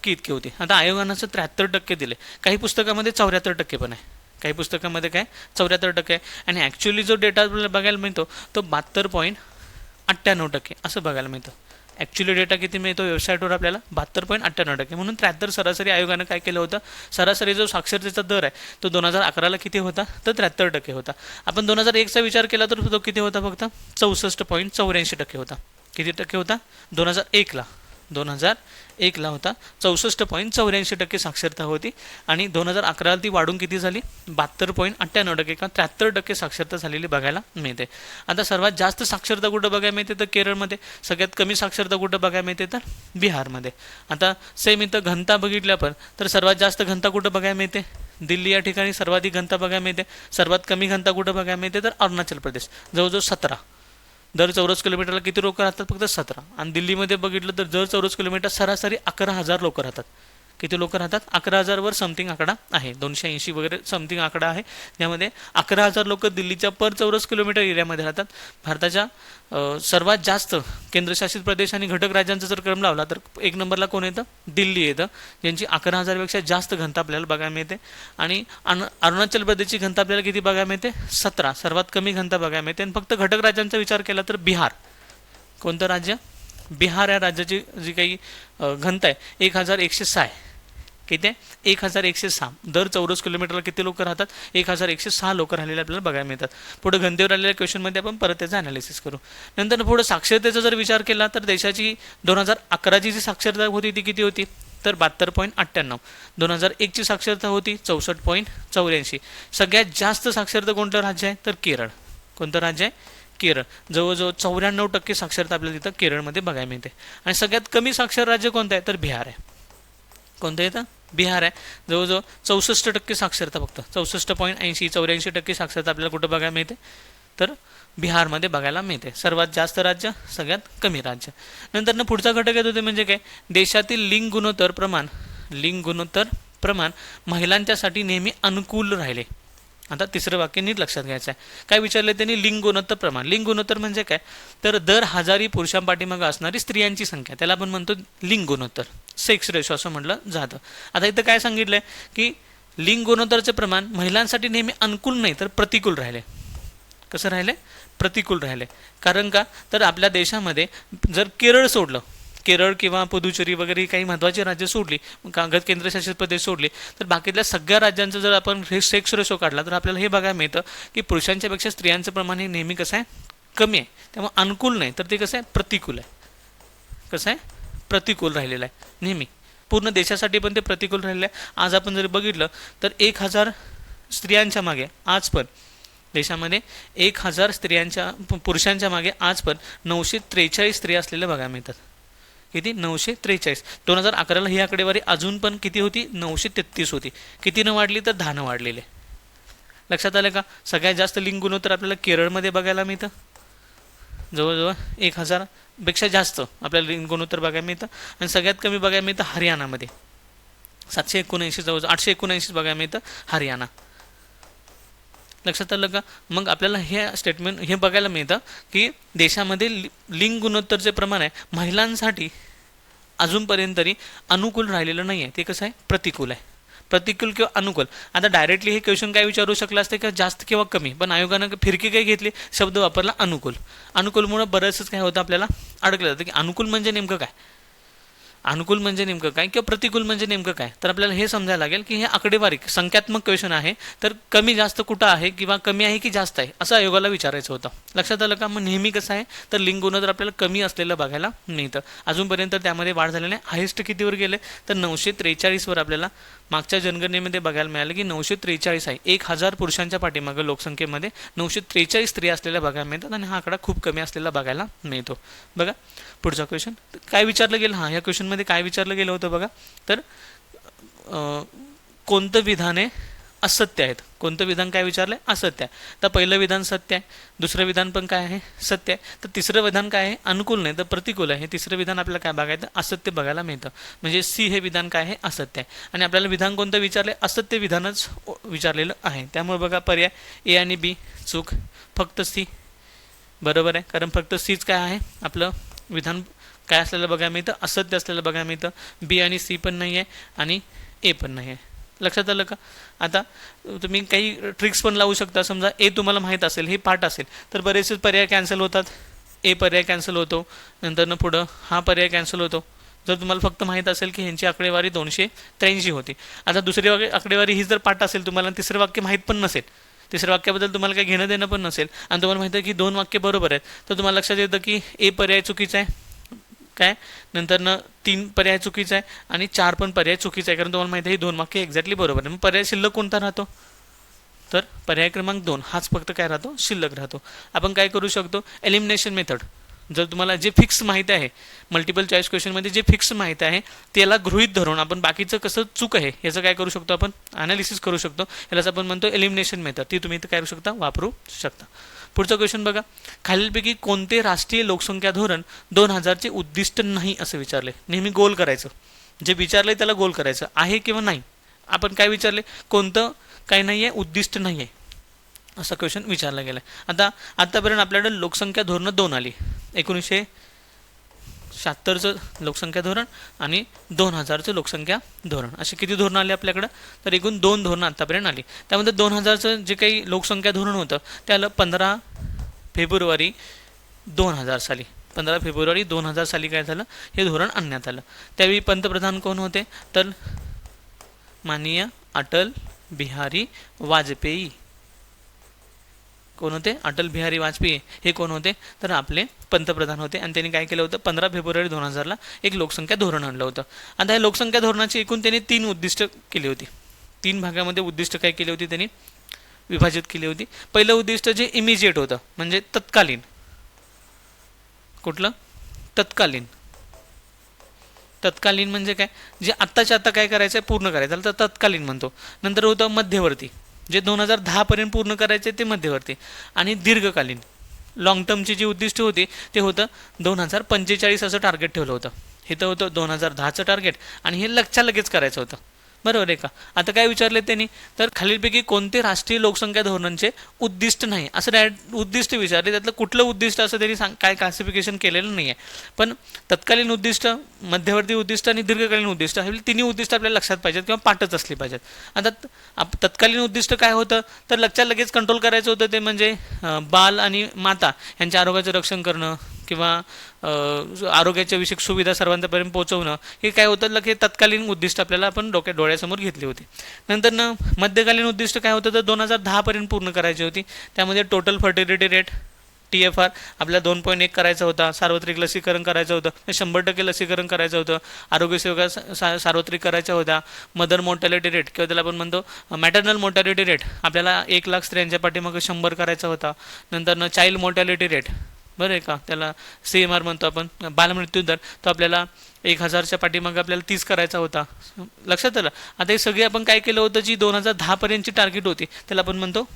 इतकी होती. आता आयोगानं 73% दिले. काही पुस्तकामध्ये 74% पण आहे. काही पुस्तकामध्ये काय? 74% आहे. आणि ॲक्च्युअली जो डेटा आपल्याला बघायला मिळतो तो 72.98% असं बघायला मिळतं. ॲक्च्युअली डेटा किती मिळतो वेबसाईटवर आपल्याला? 72.98%. म्हणून 73 सरासरी आयोगानं काय केलं होतं? सरासरी जो साक्षरतेचा दर आहे तो 2011ला किती होता? तर 73% होता. आपण 2001चा विचार केला तर तो किती होता? फक्त 64.84% होता. किती टक्के होता? 2001ला होता 64.84% साक्षरता होती. आणि 2011ला ती वाढून किती झाली? 72.98% किंवा 73% साक्षरता झालेली बघायला मिळते. आता सर्वात जास्त साक्षरता कुठं बघायला मिळते? तर केरळमध्ये. सगळ्यात कमी साक्षरता कुठं बघायला मिळते? तर बिहारमध्ये. आता सेम इथं घनता बघितल्या पण तर सर्वात जास्त घनता कुठं बघायला मिळते? दिल्ली या ठिकाणी सर्वाधिक घनता बघायला मिळते. सर्वात कमी घनता कुठं बघायला मिळते? तर अरुणाचल प्रदेश, जवळजवळ 17. दर चौरस किलोमीटरला किती लोक राहतात? फक्त 17. आणि दिल्लीमध्ये बघितलं तर दर चौरस किलोमीटर सरासरी 11,000 लोक राहतात. किती लोक राहतात? 11,000 समथिंग आकडा आहे. 280 वगैरे समथिंग आकडा आहे. त्यामध्ये 11,000 लोक दिल्लीच्या पर चौरस किलोमीटर एरियामध्ये राहतात. भारताच्या सर्वात जास्त केंद्रशासित प्रदेश आणि घटक राज्यांचा जर क्रम लावला तर 1 नंबरला कोण येतं? दिल्ली येतं, ज्यांची 11,000पेक्षा जास्त घनता आपल्याला बघायला मिळते. आणि अरुणाचल प्रदेशची घनता आपल्याला किती बघायला मिळते? 17. सर्वात कमी घनता बघायला मिळते. आणि फक्त घटक राज्यांचा विचार केला तर बिहार. कोणतं राज्य? बिहार या राज्याची जी काही घनता आहे 1106 आहे. किती आहे? 1106. दर चौरस किलोमीटरला किती लोक राहतात? 1106 लोक राहिलेले आपल्याला बघायला मिळतात. पुढे घनतेवर आलेल्या क्वेश्चनमध्ये आपण परत त्याचं ॲनालिसिस करू. नंतर पुढे साक्षरतेचा जर विचार केला तर देशाची 2011ची जी साक्षरता होती ती किती होती? तर 72.98. 2001ची साक्षरता होती 64.84. सगळ्यात जास्त साक्षरता कोणतं राज्य आहे? तर केरळ. कोणतं राज्य आहे? केरळ. जवळजवळ 94% साक्षरता आपल्याला तिथं केरळमध्ये बघायला मिळते. आणि सगळ्यात कमी साक्षर राज्य कोणतं आहे? तर बिहार आहे. कोणतं येतं? बिहार आहे. जवळजवळ 64% साक्षरता, फक्त 64.80 84% साक्षरता आपल्याला कुठं बघायला मिळते? तर बिहारमध्ये बघायला मिळते. सर्वात जास्त राज्य, सगळ्यात कमी राज्य. नंतर पुढचा घटक येतो ते म्हणजे काय? देशातील लिंग गुणोत्तर प्रमाण महिलांच्यासाठी नेहमी अनुकूल राहिले. आता तिसरं वाक्य नीट लक्षात घ्यायचं आहे. काय विचारलं त्यांनी? लिंग गुणोत्तर प्रमाण. लिंग गुणोत्तर म्हणजे काय? तर दर 1000 पुरुषांपाठीमागं असणारी स्त्रियांची संख्या, त्याला आपण म्हणतो लिंग गुणोत्तर, सेक्स रेशो असं म्हटलं जातं. आता इथं काय सांगितलंय की लिंग गुणोत्तरचे प्रमाण महिलांसाठी नेहमी अनुकूल नाही तर प्रतिकूल राहिले. कसं राहिले? प्रतिकूल राहिले. कारण का? तर आपल्या देशामध्ये जर केरळ किंवा पुदुचेरी वगैरे काही महत्त्वाची राज्य सोडली, केंद्रशासित प्रदेश सोडले, तर बाकीतल्या सगळ्या राज्यांचं जर आपण सेक्स रेशो काढला तर आपल्याला हे बघायला मिळतं की पुरुषांच्या पेक्षा स्त्रियांचं प्रमाण हे नेहमी कसं आहे? कमी आहे. त्यामुळे अनुकूल नाही तर ते कसं आहे? प्रतिकूल आहे. कसं आहे? प्रतिकूल राहिलेलं आहे नेहमी. पूर्ण देशासाठी पण ते प्रतिकूल राहिलेलं आहे. आज आपण जर बघितलं तर 1000 स्त्रियांच्या मागे आज पण देशामध्ये 1000 पुरुषांच्या मागे आज पण 943 स्त्रिया असलेल्या बघायला मिळतात. किती? 943. 2011ला ही आकडेवारी अजून पण किती होती? 933 होती. कितीनं वाढली? तर 10नं वाढलेले. लक्षात आलं का? सगळ्यात जास्त लिंग गुणोत्तर आपल्याला केरळमध्ये बघायला मिळतं. जवळजवळ 1000पेक्षा जास्त आपल्याला लिंग गुणोत्तर बघायला मिळतं. आणि सगळ्यात कमी बघायला मिळतं हरियाणामध्ये, 779, जवळजवळ 879 बघायला मिळतं हरियाणा. लक्षात आलं का? मग आपल्याला हे स्टेटमेंट हे बघायला मिळतं की देशामध्ये लिंग गुणोत्तरचे प्रमाण आहे महिलांसाठी अजूनपर्यंत तरी अनुकूल राहिलेलं नाही आहे. ते कसं आहे, प्रतिकूल आहे. प्रतिकूल किंवा अनुकूल. आता डायरेक्टली हे क्वेश्चन काय विचारू शकलं असते का जास्त किंवा कमी, पण आयोगानं फिरकी काय घेतली, शब्द वापरला अनुकूल. अनुकूलमुळे बरंचसं काय होतं आपल्याला अडकलं जातं की अनुकूल म्हणजे नेमकं काय, अनुकूल म्हणजे नेमकं काय किंवा प्रतिकूल म्हणजे नेमकं काय. तर आपल्याला हे समजायला लागेल की हे आकडेवारी संख्यात्मक क्वेश्चन आहे, तर कमी जास्त कुठं आहे किंवा कमी आहे की जास्त आहे असं आयोगाला विचारायचं होतं. लक्षात आलं का? मग नेहमी कसं आहे तर लिंग गुणोत्तर आपल्याला कमी असलेलं बघायला मिळतं. अजूनपर्यंत त्यामध्ये वाढ झालेली आहे. हायेस्ट कितीवर गेले तर 943वर आपल्याला मागच्या जनगणनेमध्ये बघायला मिळालं की 943 आहे. 1000 पुरुषांच्या पाठीमागं लोकसंख्येमध्ये 943 स्त्रिया असलेल्या बघायला मिळतात आणि हा आकडा खूप कमी असलेला बघायला मिळतो. बघा पुढचा क्वेश्चन काय विचारलं गेलं. हां, या क्वेश्चनमध्ये काय विचारलं गेलं होतं बघा, तर कोणतं विधाने असत्य आहेत. कोणतं विधान काय विचारलंय, असत्य आहे. तर पहिलं विधान सत्य आहे, दुसरं विधान पण काय आहे, सत्य आहे. तर तिसरं विधान काय आहे, अनुकूल नाही तर प्रतिकूल आहे. हे तिसरं विधान आपल्याला काय बघायचं, असत्य बघायला मिळतं. म्हणजे सी हे विधान काय आहे, असत्य आहे. आणि आपल्याला विधान कोणतं विचारलंय, असत्य विधानच विचारलेलं आहे. त्यामुळे बघा पर्याय ए आणि बी चूक, फक्त सी बरोबर आहे. कारण फक्त सीच काय आहे आपलं विधान काय असलेलं बघायला मिळतं, असत्य असलेलं बघायला मिळतं. बी आणि सी पण नाही आहे आणि ए पण नाही आहे. लक्षात आलं का? आता तुम्ही काही ट्रिक्स पण लावू शकता. समजा ए तुम्हाला माहीत असेल, हे पाठ असेल, तर बरेचसे पर्याय कॅन्सल होतात. ए पर्याय कॅन्सल होतो, नंतर पुढं हा पर्याय कॅन्सल होतो. जर तुम्हाला फक्त माहीत असेल की ह्यांची आकडेवारी 283 होती. आता दुसरी आकडेवारी ही जर पाठ असेल तुम्हाला, तिसरं वाक्य माहीत पण नसेल, तिसऱ्या वाक्याबद्दल तुम्हाला काही घेणं देणं पण नसेल आणि तुम्हाला माहिती आहे की 2 वाक्य बरोबर आहेत, तर तुम्हाला लक्षात येतं की ए पर्याय चुकीचा आहे काय, नंतर 3 पर्याय चुकीचा आहे आणि 4 पण पर्याय चुकीचा आहे. कारण तुम्हाला माहिती आहे ही 2 वाक्य एक्झॅक्टली बरोबर आहे. मग पर्याय शिल्लक कोणता राहतो, तर पर्याय क्रमांक 2 हाच फक्त काय राहतो, शिल्लक राहतो. आपण काय करू शकतो, एलिमिनेशन मेथड. जर तुम्हाला जे फिक्स माहिती आहे मल्टिपल चॉईस क्वेश्चनमध्ये जे फिक्स माहिती आहे त्याला गृहीत धरून आपण बाकीचं कसं चूक आहे याचं काय करू शकतो, आपण ॲनालिसिस करू शकतो. यालाच आपण म्हणतो एलिमिनेशन मेथड. ती तुम्ही इथं काय करू शकता, वापरू शकता. पुढचा क्वेश्चन बघा, खालीलपैकी कोणते राष्ट्रीय लोकसंख्या धोरण 2000चे उद्दिष्ट नाही असं विचारले. नेहमी गोल करायचं, जे विचारले त्याला गोल करायचं आहे किंवा नाही. आपण काय विचारले, कोणतं काय नाही आहे, उद्दिष्ट नाही आहे असा क्वेश्चन विचारला गेला आहे. आतापर्यंत आपल्याकडे लोकसंख्या धोरणं 2 आली, 1976चं लोकसंख्या धोरण आणि 2000चं लोकसंख्या धोरण. असे किती धोरणं आली आपल्याकडं, तर एकूण 2 धोरणं आत्तापर्यंत आली. त्यामध्ये 2000चं जे काही लोकसंख्या धोरण होतं त्याला 15 फेब्रुवारी 2000 साली, 15 फेब्रुवारी 2000 साली काय झालं, हे धोरण आणण्यात आलं. त्यावेळी पंतप्रधान कोण होते, तर माननीय अटल बिहारी वाजपेयी. कोण होते, अटल बिहारी वाजपेयी हे कोण होते, तर आपले पंतप्रधान होते. आणि त्यांनी काय केलं होतं, 15 फेब्रुवारी 2000ला एक लोकसंख्या धोरण आणलं होतं. आता या लोकसंख्या धोरणाची एकूण त्यांनी 3 उद्दिष्ट केली होती. 3 भागामध्ये उद्दिष्ट काय केली होती, त्यांनी विभाजित केली होती. पहिलं उद्दिष्ट जे इमिजिएट होतं म्हणजे तत्कालीन, कुठलं, तत्कालीन. तत्कालीन म्हणजे काय, जे आत्ताच्या आत्ता काय करायचं आहे, पूर्ण करायचं तर तत्कालीन म्हणतो. नंतर होतं मध्यवर्ती, जे 2010 पर्यंत पूर्ण करायचे ते मध्यवर्ती. आणि दीर्घकालीन लॉंग टर्मची जी उद्दिष्ट होती ते होतं 2045 असं टार्गेट ठेवलं होतं. हे तर होतं 2010चं टार्गेट आणि हे लगेच करायचं होतं. बरोबर आहे का? आता काय विचारले त्यांनी, तर खालीलपैकी कोणते राष्ट्रीय लोकसंख्या धोरणांचे उद्दिष्ट नाही असं डायरेक्ट उद्दिष्ट विचारले. त्यातलं कुठलं उद्दिष्ट असं त्यांनी काय क्लासिफिकेशन केलेलं नाही आहे. पण तत्कालीन उद्दिष्ट, मध्यवर्ती उद्दिष्ट आणि दीर्घकालीन उद्दिष्ट हे तिन्ही उद्दिष्ट आपल्याला लक्षात पाहिजेत किंवा पाठच असली पाहिजेत. आता तत्कालीन उद्दिष्ट काय होतं, तर लगेच कंट्रोल करायचं होतं. ते म्हणजे बाल आणि माता यांच्या आरोग्याचं रक्षण करणं किंवा आरोग्याच्या विषयक सुविधा सर्वांपर्यंत पोहोचवणं, हे काय होतं, हे तत्कालीन उद्दिष्ट आपल्याला आपण डोळ्यासमोर घेतली होती. नंतर मध्यकालीन उद्दिष्ट काय होतं, तर 2010 पर्यंत पूर्ण करायची होती. त्यामध्ये टोटल फर्टिलिटी रेट TFR आपल्याला 2.1 करायचा होता. सार्वत्रिक लसीकरण करायचं होतं, 100% लसीकरण करायचं होतं. आरोग्यसेवा सार्वत्रिक करायच्या होत्या. मदर मोर्टॅलिटी रेट किंवा त्याला आपण म्हणतो मॅटर्नल मोर्टॅलिटी रेट आपल्याला 1,00,000 स्त्रियांच्या पाठीमागे 100 करायचा होता. नंतर चाइल्ड मोर्टॅलिटी रेट, बरं आहे का, त्याला CMR म्हणतो आपण, बालमृत्यूदर, तो आपल्याला 1000च्या पाठीमागे आपल्याला 30 करायचा होता. लक्षात आलं. आता हे सगळे आपण काय केलं होतं, जी 2010 पर्यंतची टार्गेट होती त्याला आपण म्हणतो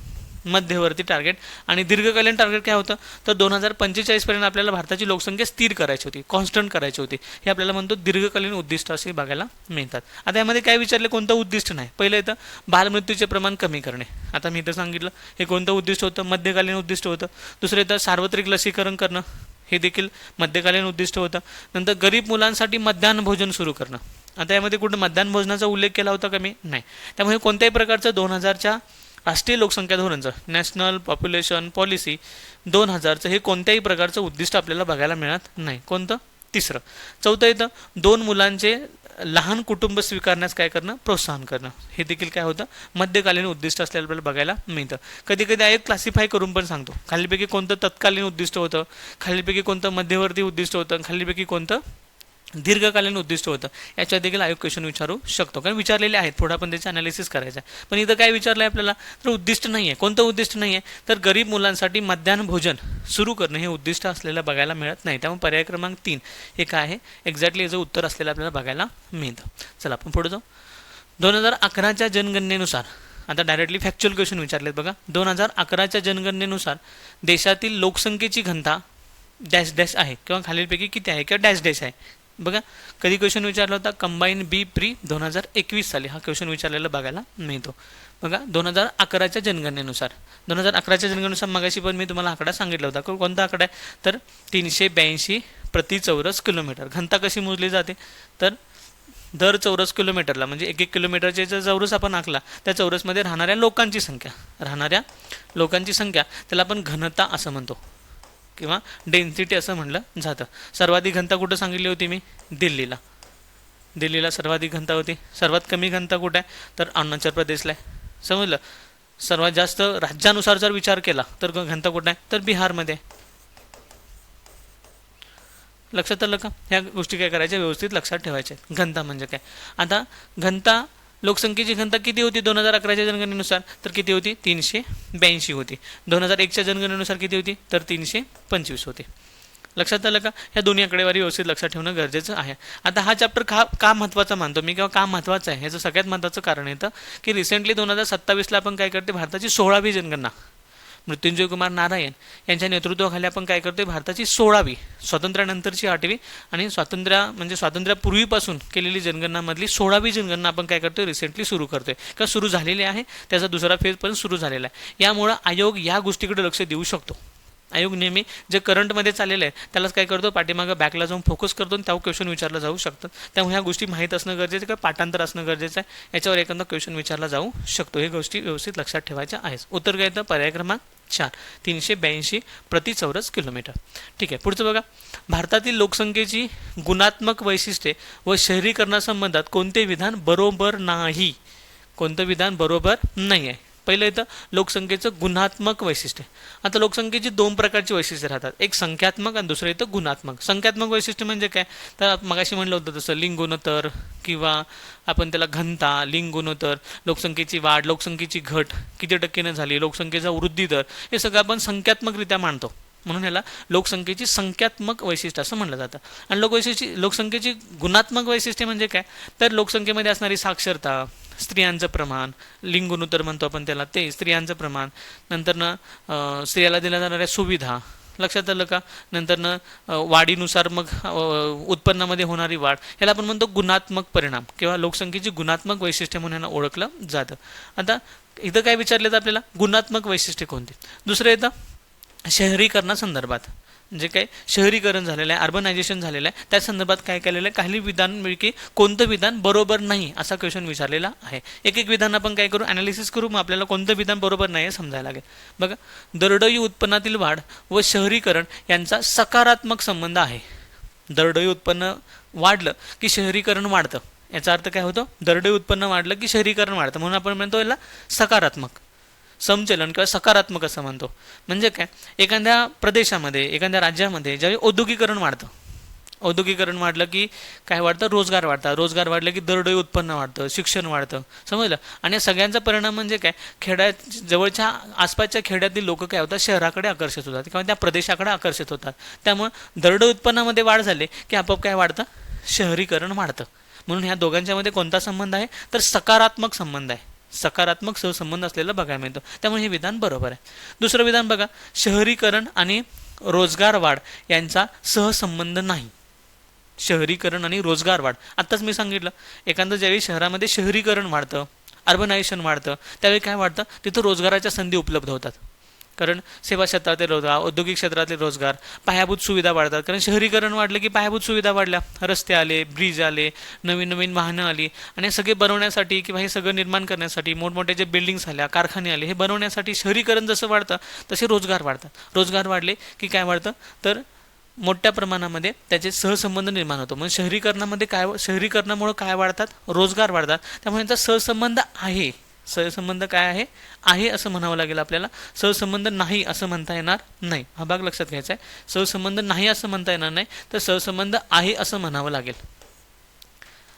मध्यवर्ती टार्गेट. आणि दीर्घकालीन टार्गेट काय होतं, तर 2045 पर्यंत आपल्याला भारताची लोकसंख्या स्थिर करायची होती, कॉन्स्टंट करायची होती. हे आपल्याला म्हणतो दीर्घकालीन उद्दिष्ट असे बघायला मिळतात. आता यामध्ये काय विचारले, कोणतं उद्दिष्ट नाही. पहिलं येतं बालमृत्यूचे प्रमाण कमी करणे. आता मी इथं सांगितलं हे कोणतं उद्दिष्ट होतं, मध्यकालीन उद्दिष्ट होतं. दुसरं येतं सार्वत्रिक लसीकरण करणं, हे देखील मध्यकालीन उद्दिष्ट होतं. नंतर गरीब मुलांसाठी मध्यान्ह भोजन सुरू करणं. आता यामध्ये कुठं मध्यान्ह भोजनाचा उल्लेख केला होता का मी, नाही. त्यामुळे कोणत्याही प्रकारचं 2000च्या राष्ट्रीय लोकसंख्या धोरणचं, नॅशनल पॉप्युलेशन पॉलिसी 2000चं, हे कोणत्याही प्रकारचं उद्दिष्ट आपल्याला बघायला मिळत नाही. कोणतं, तिसरं. चौथं येतं 2 मुलांचे लहान कुटुंब स्वीकारण्यास काय करणं, प्रोत्साहन करणं. हे देखील काय होतं, मध्यकालीन उद्दिष्ट असलेलं आपल्याला बघायला मिळतं. कधी कधी आयोग क्लासिफाय करून पण सांगतो, खालीपैकी कोणतं तत्कालीन उद्दिष्ट होतं, खालीपैकी कोणतं मध्यवर्ती उद्दिष्ट होतं, खालीपैकी कोणतं दीर्घकालीन उद्दिष्ट होतं. याच्यात देखील आयोग क्वेश्चन विचारू शकतो, कारण विचारलेले आहेत. थोडं आपण त्याचं अनालिसिस करायचं आहे. पण इथं काय विचारलं आहे आपल्याला, तर उद्दिष्ट नाही आहे. कोणतं उद्दिष्ट नाही आहे, तर गरीब मुलांसाठी मध्यान्ह भोजन सुरू करणं हे उद्दिष्ट असलेलं बघायला मिळत नाही. त्यामुळे पर्याय क्रमांक 3 हे काय आहे, एक्झॅक्टली याचं उत्तर असलेलं आपल्याला बघायला मिळतं. चला आपण पुढे जाऊ. 2011च्या जनगणनेनुसार, आता डायरेक्टली फॅक्च्युअल क्वेश्चन विचारलेत बघा. 2011च्या जनगणनेनुसार देशातील लोकसंख्येची घनता डॅश डॅश आहे, किंवा खालीलपैकी किती आहे, किंवा डॅश डॅश आहे. बघा कधी क्वेश्चन विचारला होता, कंबाईन बी प्री 2021 साली हा क्वेश्चन विचारलेला बघायला मिळतो. बघा 2011च्या जनगणनेनुसार, 2011च्या जनगणनेनुसार मगाशी पण मी तुम्हाला आकडा सांगितला होता. कोणता आकडा आहे, तर 382 प्रति चौरस किलोमीटर. घनता कशी मोजली जाते, तर दर चौरस किलोमीटरला, म्हणजे 1 किलोमीटरचे जर चौरस आपण आखला, त्या चौरसमध्ये राहणाऱ्या लोकांची संख्या त्याला आपण घनता असं म्हणतो, किंवा डेन्सिटी असं म्हटलं जातं. सर्वाधिक घनता कुठं सांगितली होती मी, दिल्लीला सर्वाधिक घनता होती. सर्वात कमी घनता कुठं आहे, तर अरुणाचल प्रदेशला आहे. समजलं. सर्वात जास्त राज्यानुसार जर विचार केला तर घनता कुठं आहे, तर बिहारमध्ये आहे. लक्षात आलं का, ह्या गोष्टी काय करायच्या, व्यवस्थित लक्षात ठेवायच्या. घनता म्हणजे काय, आता घनता, लोकसंख्येची घनता किती होती 2011च्या जनगणनेनुसार, तर किती होती, 382 होती. 2001च्या जनगणनेनुसार किती होती, तर 325 होती. लक्षात आलं का, ह्या दोन्ही आकडेवारी व्यवस्थित लक्षात ठेवणं गरजेचं आहे. आता हा चॅप्टर का महत्त्वाचा मानतो मी, किंवा का महत्त्वाचा आहे, याचं सगळ्यात महत्त्वाचं कारण येतं की रिसेंटली 2027ला आपण काय करते, भारताची 16वी जनगणना मृत्युंजय कुमार नारायण यांच्या नेतृत्वाखाली आपण काय करतोय, भारताची 16वी, स्वातंत्र्यानंतरची 8वी आणि स्वातंत्र्यापूर्वीपासून केलेली जनगणनामधली 16वी जनगणना आपण काय करतोय, रिसेंटली सुरू करतोय, का सुरू झालेली आहे. त्याचा दुसरा फेज पण सुरू झालेला आहे. यामुळं आयोग या गोष्टीकडे लक्ष देऊ शकतो. आयोग नेहमी जे करंटमध्ये चाललेलं आहे त्यालाच काय करतो, पाठीमागं बॅकला जाऊन फोकस करतो आणि त्यावर क्वेश्चन विचारला जाऊ शकतात. त्यामुळे ह्या गोष्टी माहीत असणं गरजेचं आहे, का पाठांतर असणं गरजेचं आहे. याच्यावर एखादा क्वेश्चन विचारला जाऊ शकतो. हे गोष्टी व्यवस्थित लक्षात ठेवायच्या आहेत. उत्तर काय येतं, पर्याय क्रमांक 4, 382 प्रति चौरस किलोमीटर. ठीक आहे, पुढचं बघा. भारतातील लोकसंख्येची गुणात्मक वैशिष्ट्ये व शहरीकरणासंबंधात कोणते विधान बरोबर नाही, कोणतं विधान बरोबर नाही आहे. पहिलं येतं लोकसंख्येचं गुणात्मक वैशिष्ट्य. आता लोकसंख्येची 2 प्रकारची वैशिष्ट्ये राहतात, एक संख्यात्मक आणि दुसरं येतं गुणात्मक. संख्यात्मक वैशिष्ट्य म्हणजे काय, तर मगाशी म्हणलं होतं तसं लिंग गुणोत्तर, किंवा आपण त्याला घनता, लिंग गुणोत्तर, लोकसंख्येची वाढ, लोकसंख्येची घट किती टक्केनं झाली, लोकसंख्येचा वृद्धी दर, हे सगळं आपण संख्यात्मकरित्या मांडतो. म्हणून याला लोकसंख्येची संख्यात्मक वैशिष्ट्य असं म्हणलं जातं. आणि लोकसंख्येची गुणात्मक वैशिष्ट्ये म्हणजे काय, तर लोकसंख्येमध्ये असणारी साक्षरता, स्त्रियांचं प्रमाण, लिंग गुणोत्तर म्हणतो आपण त्याला, ते स्त्रियांचं प्रमाण, नंतरनं स्त्रियाला दिल्या जाणाऱ्या सुविधा, लक्षात आलं का, नंतरनं वाढीनुसार मग उत्पन्नामध्ये होणारी वाढ, याला आपण म्हणतो गुणात्मक परिणाम, किंवा लोकसंख्येची गुणात्मक वैशिष्ट्य म्हणून यांना ओळखलं जातं. आता इथं काय विचारलं पैदा गुणात्मक वैशिष्ट्ये कोणती. दुसरं येतं शहरीकरणासंदर्भात, जे काही शहरीकरण झालेलं आहे, अर्बनायझेशन झालेलं आहे, त्या संदर्भात काय केलेलं आहे, काही विधानपैकी कोणतं विधान बरोबर नाही असा क्वेश्चन विचारलेला आहे. एक एक विधान आपण काय करू, ॲनालिसिस करू, मग आपल्याला कोणतं विधान बरोबर नाही हे समजायला लागेल. बघा, दरडोई उत्पन्नातील वाढ व शहरीकरण यांचा सकारात्मक संबंध आहे. दरडोई उत्पन्न वाढलं की शहरीकरण वाढतं, याचा अर्थ काय होतो, दरडोई उत्पन्न वाढलं की शहरीकरण वाढतं, म्हणून आपण म्हणतो याला सकारात्मक समचलन किंवा सकारात्मक असं म्हणतो. म्हणजे काय, एखाद्या प्रदेशामध्ये, एखाद्या राज्यामध्ये ज्यावेळी औद्योगिकरण वाढलं की काय वाढतं, रोजगार वाढतात, रोजगार वाढलं की दरडोई उत्पन्न वाढतं, शिक्षण वाढतं, समजलं. आणि या सगळ्यांचा परिणाम म्हणजे काय, खेड्यात जवळच्या आसपासच्या खेड्यातील लोक काय होतात, शहराकडे आकर्षित होतात किंवा त्या प्रदेशाकडे आकर्षित होतात. त्यामुळे दरडोई उत्पन्नामध्ये वाढ झाली की आपोआप काय वाढतं, शहरीकरण वाढतं. म्हणून ह्या दोघांच्यामध्ये कोणता संबंध आहे, तर सकारात्मक संबंध आहे. सकारात्मक सहसंबंध असलेला बघायला मिळतो, त्यामुळे हे विधान बरोबर आहे. दुसरं विधान बघा, शहरीकरण आणि रोजगार वाढ यांचा सहसंबंध नाही. शहरीकरण आणि रोजगार वाढ, आत्ताच मी सांगितलं, एखादं ज्यावेळी शहरामध्ये शहरीकरण वाढतं, अर्बनायझेशन वाढतं, त्यावेळी काय वाढतं, तिथं रोजगाराच्या संधी उपलब्ध होतात. कारण सेवा क्षेत्रातले रोजगार, औद्योगिक क्षेत्रातले रोजगार, पायाभूत सुविधा वाढतात. कारण शहरीकरण वाढलं की पायाभूत सुविधा वाढल्या, रस्ते आले, ब्रिज आले, नवीन नवीन वाहनं आली, आणि हे सगळे बनवण्यासाठी किंवा हे सगळं निर्माण करण्यासाठी मोठमोठे जे बिल्डिंग्स आल्या, कारखाने आले, हे बनवण्यासाठी शहरीकरण जसं वाढतं तसे रोजगार वाढतात. रोजगार वाढले की काय वाढतं, तर मोठ्या प्रमाणामध्ये त्याचे सहसंबंध निर्माण होतो. म्हणजे शहरीकरणामध्ये काय, शहरीकरणामुळे काय वाढतात, रोजगार वाढतात. त्यामुळे यांचा सहसंबंध आहे. सहसंबंध काय आहे, आहे असं म्हणावं लागेल आपल्याला. सहसंबंध नाही असं म्हणता येणार नाही, हा भाग लक्षात घ्यायचा आहे. सहसंबंध नाही असं म्हणता येणार नाही, तर सहसंबंध आहे असं म्हणावं लागेल.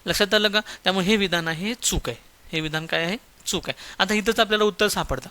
लक्षात आलं का? त्यामुळे हे विधान आहे हे चूक आहे. हे विधान काय आहे, चूक आहे. आता इथंच आपल्याला उत्तर सापडतं,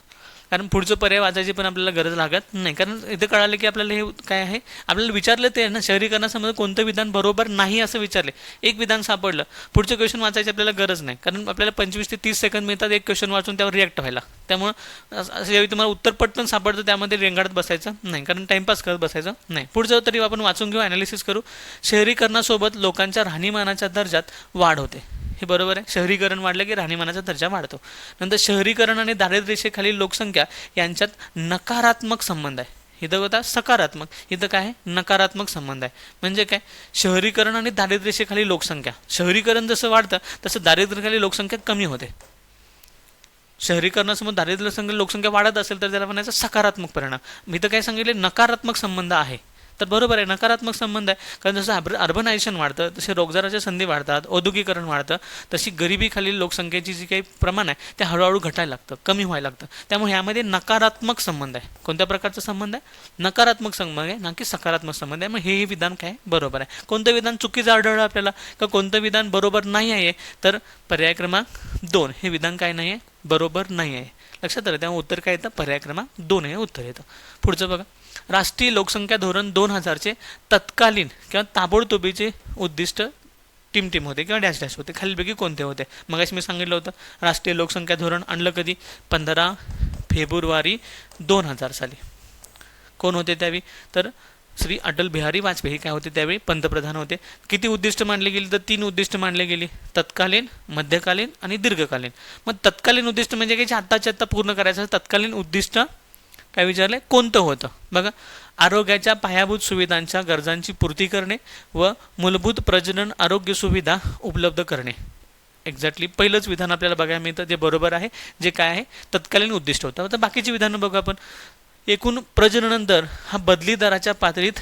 कारण पुढचं पर्याय वाचायची पण आपल्याला गरज लागत नाही. कारण इथं कळालं की आपल्याला हे काय आहे, आपल्याला विचारलं ते ना, शहरीकरणासंबंध कोणतं विधान बरोबर नाही असं विचारले, एक विधान सापडलं, पुढचं क्वेश्चन वाचायची आपल्याला गरज नाही. कारण आपल्याला 25 ते 30 सेकंद मिळतात एक क्वेश्चन वाचून त्यावर रिॲक्ट व्हायला. त्यामुळं असं ज्यावेळी तुम्हाला उत्तर पटकन सापडतं त्यामध्ये रेंगाळत बसायचं नाही, कारण टाइमपास करत बसायचं नाही. पुढचं तरी आपण वाचून घेऊ, ॲनालिसिस करू. शहरीकरणासोबत लोकांच्या राहणीमानाच्या दर्जात वाढ होते, हे बरोबर आहे. शहरीकरण वाढलं की राहणीमानाचा दर्जा वाढतो. नंतर शहरीकरण आणि दारिद्र्यरेषेखालील लोकसंख्या यांच्यात नकारात्मक संबंध आहे. इथं होता सकारात्मक, इथं काय आहे, नकारात्मक संबंध आहे. म्हणजे काय, शहरीकरण आणि दारिद्र्यरेषेखाली लोकसंख्या, शहरीकरण जसं वाढतं तसं दारिद्र्यखाली लोकसंख्या कमी होते. शहरीकरणासमोर दारिद्र्य लोकसंख्या वाढत असेल तर त्याला म्हणायचं सकारात्मक परिणाम. मी तर काय सांगितले, नकारात्मक संबंध आहे. तर बरोबर आहे, नकारात्मक संबंध आहे. कारण जसं अर्बनायझेशन वाढतं तसे रोजगाराच्या संधी वाढतात, औद्योगिकरण वाढतं, तशी गरिबीखालील लोकसंख्येची जी काही प्रमाण आहे ते हळूहळू घटायला लागतं, कमी व्हायला लागतं. त्यामुळे ह्यामध्ये नकारात्मक संबंध आहे. कोणत्या प्रकारचा संबंध आहे, नकारात्मक संबंध आहे, ना की सकारात्मक संबंध आहे. मग हे विधान काय बरोबर आहे. कोणतं विधान चुकीचं आढळलं आपल्याला, का कोणतं विधान बरोबर नाही आहे, तर पर्याय क्रमांक 2 हे विधान काय नाही आहे, बरोबर नाही आहे. लक्षात आलं, त्यामुळे उत्तर काय येतं, पर्याय क्रमांक 2 हे उत्तर येतं. पुढचं बघा, राष्ट्रीय लोकसंख्या धोरण 2000चे तत्कालीन किंवा ताबडतोबीचे उद्दिष्ट टिमटिम होते किंवा डॅश डॅश होते, खालीलपैकी कोणते होते. मगाशी मी सांगितलं होतं, राष्ट्रीय लोकसंख्या धोरण आणलं कधी, 15 फेब्रुवारी 2000 साली. कोण होते त्यावेळी, तर श्री अटल बिहारी वाजपेयी काय होते त्यावेळी, पंतप्रधान होते. किती उद्दिष्ट मानली गेली, तर 3 उद्दिष्ट मानले गेली, तत्कालीन, मध्यकालीन आणि दीर्घकालीन. मग तत्कालीन उद्दिष्ट म्हणजे काय, आत्ताच्या आत्ता पूर्ण करायचं. तत्कालीन उद्दिष्ट काय विचारले, कोणतं होतं बघा, आरोग्याच्या पायाभूत सुविधांच्या गरजांची पूर्ती करणे व मूलभूत प्रजनन आरोग्य सुविधा उपलब्ध करणे. एक्झॅक्टली पहिलंच विधान आपल्याला बघायला मिळतं, जे बरोबर आहे, जे काय आहे, तत्कालीन उद्दिष्ट होतं. आता बाकीची विधानं बघू आपण. एकूण प्रजनन दर हा बदली दराच्या पातळीत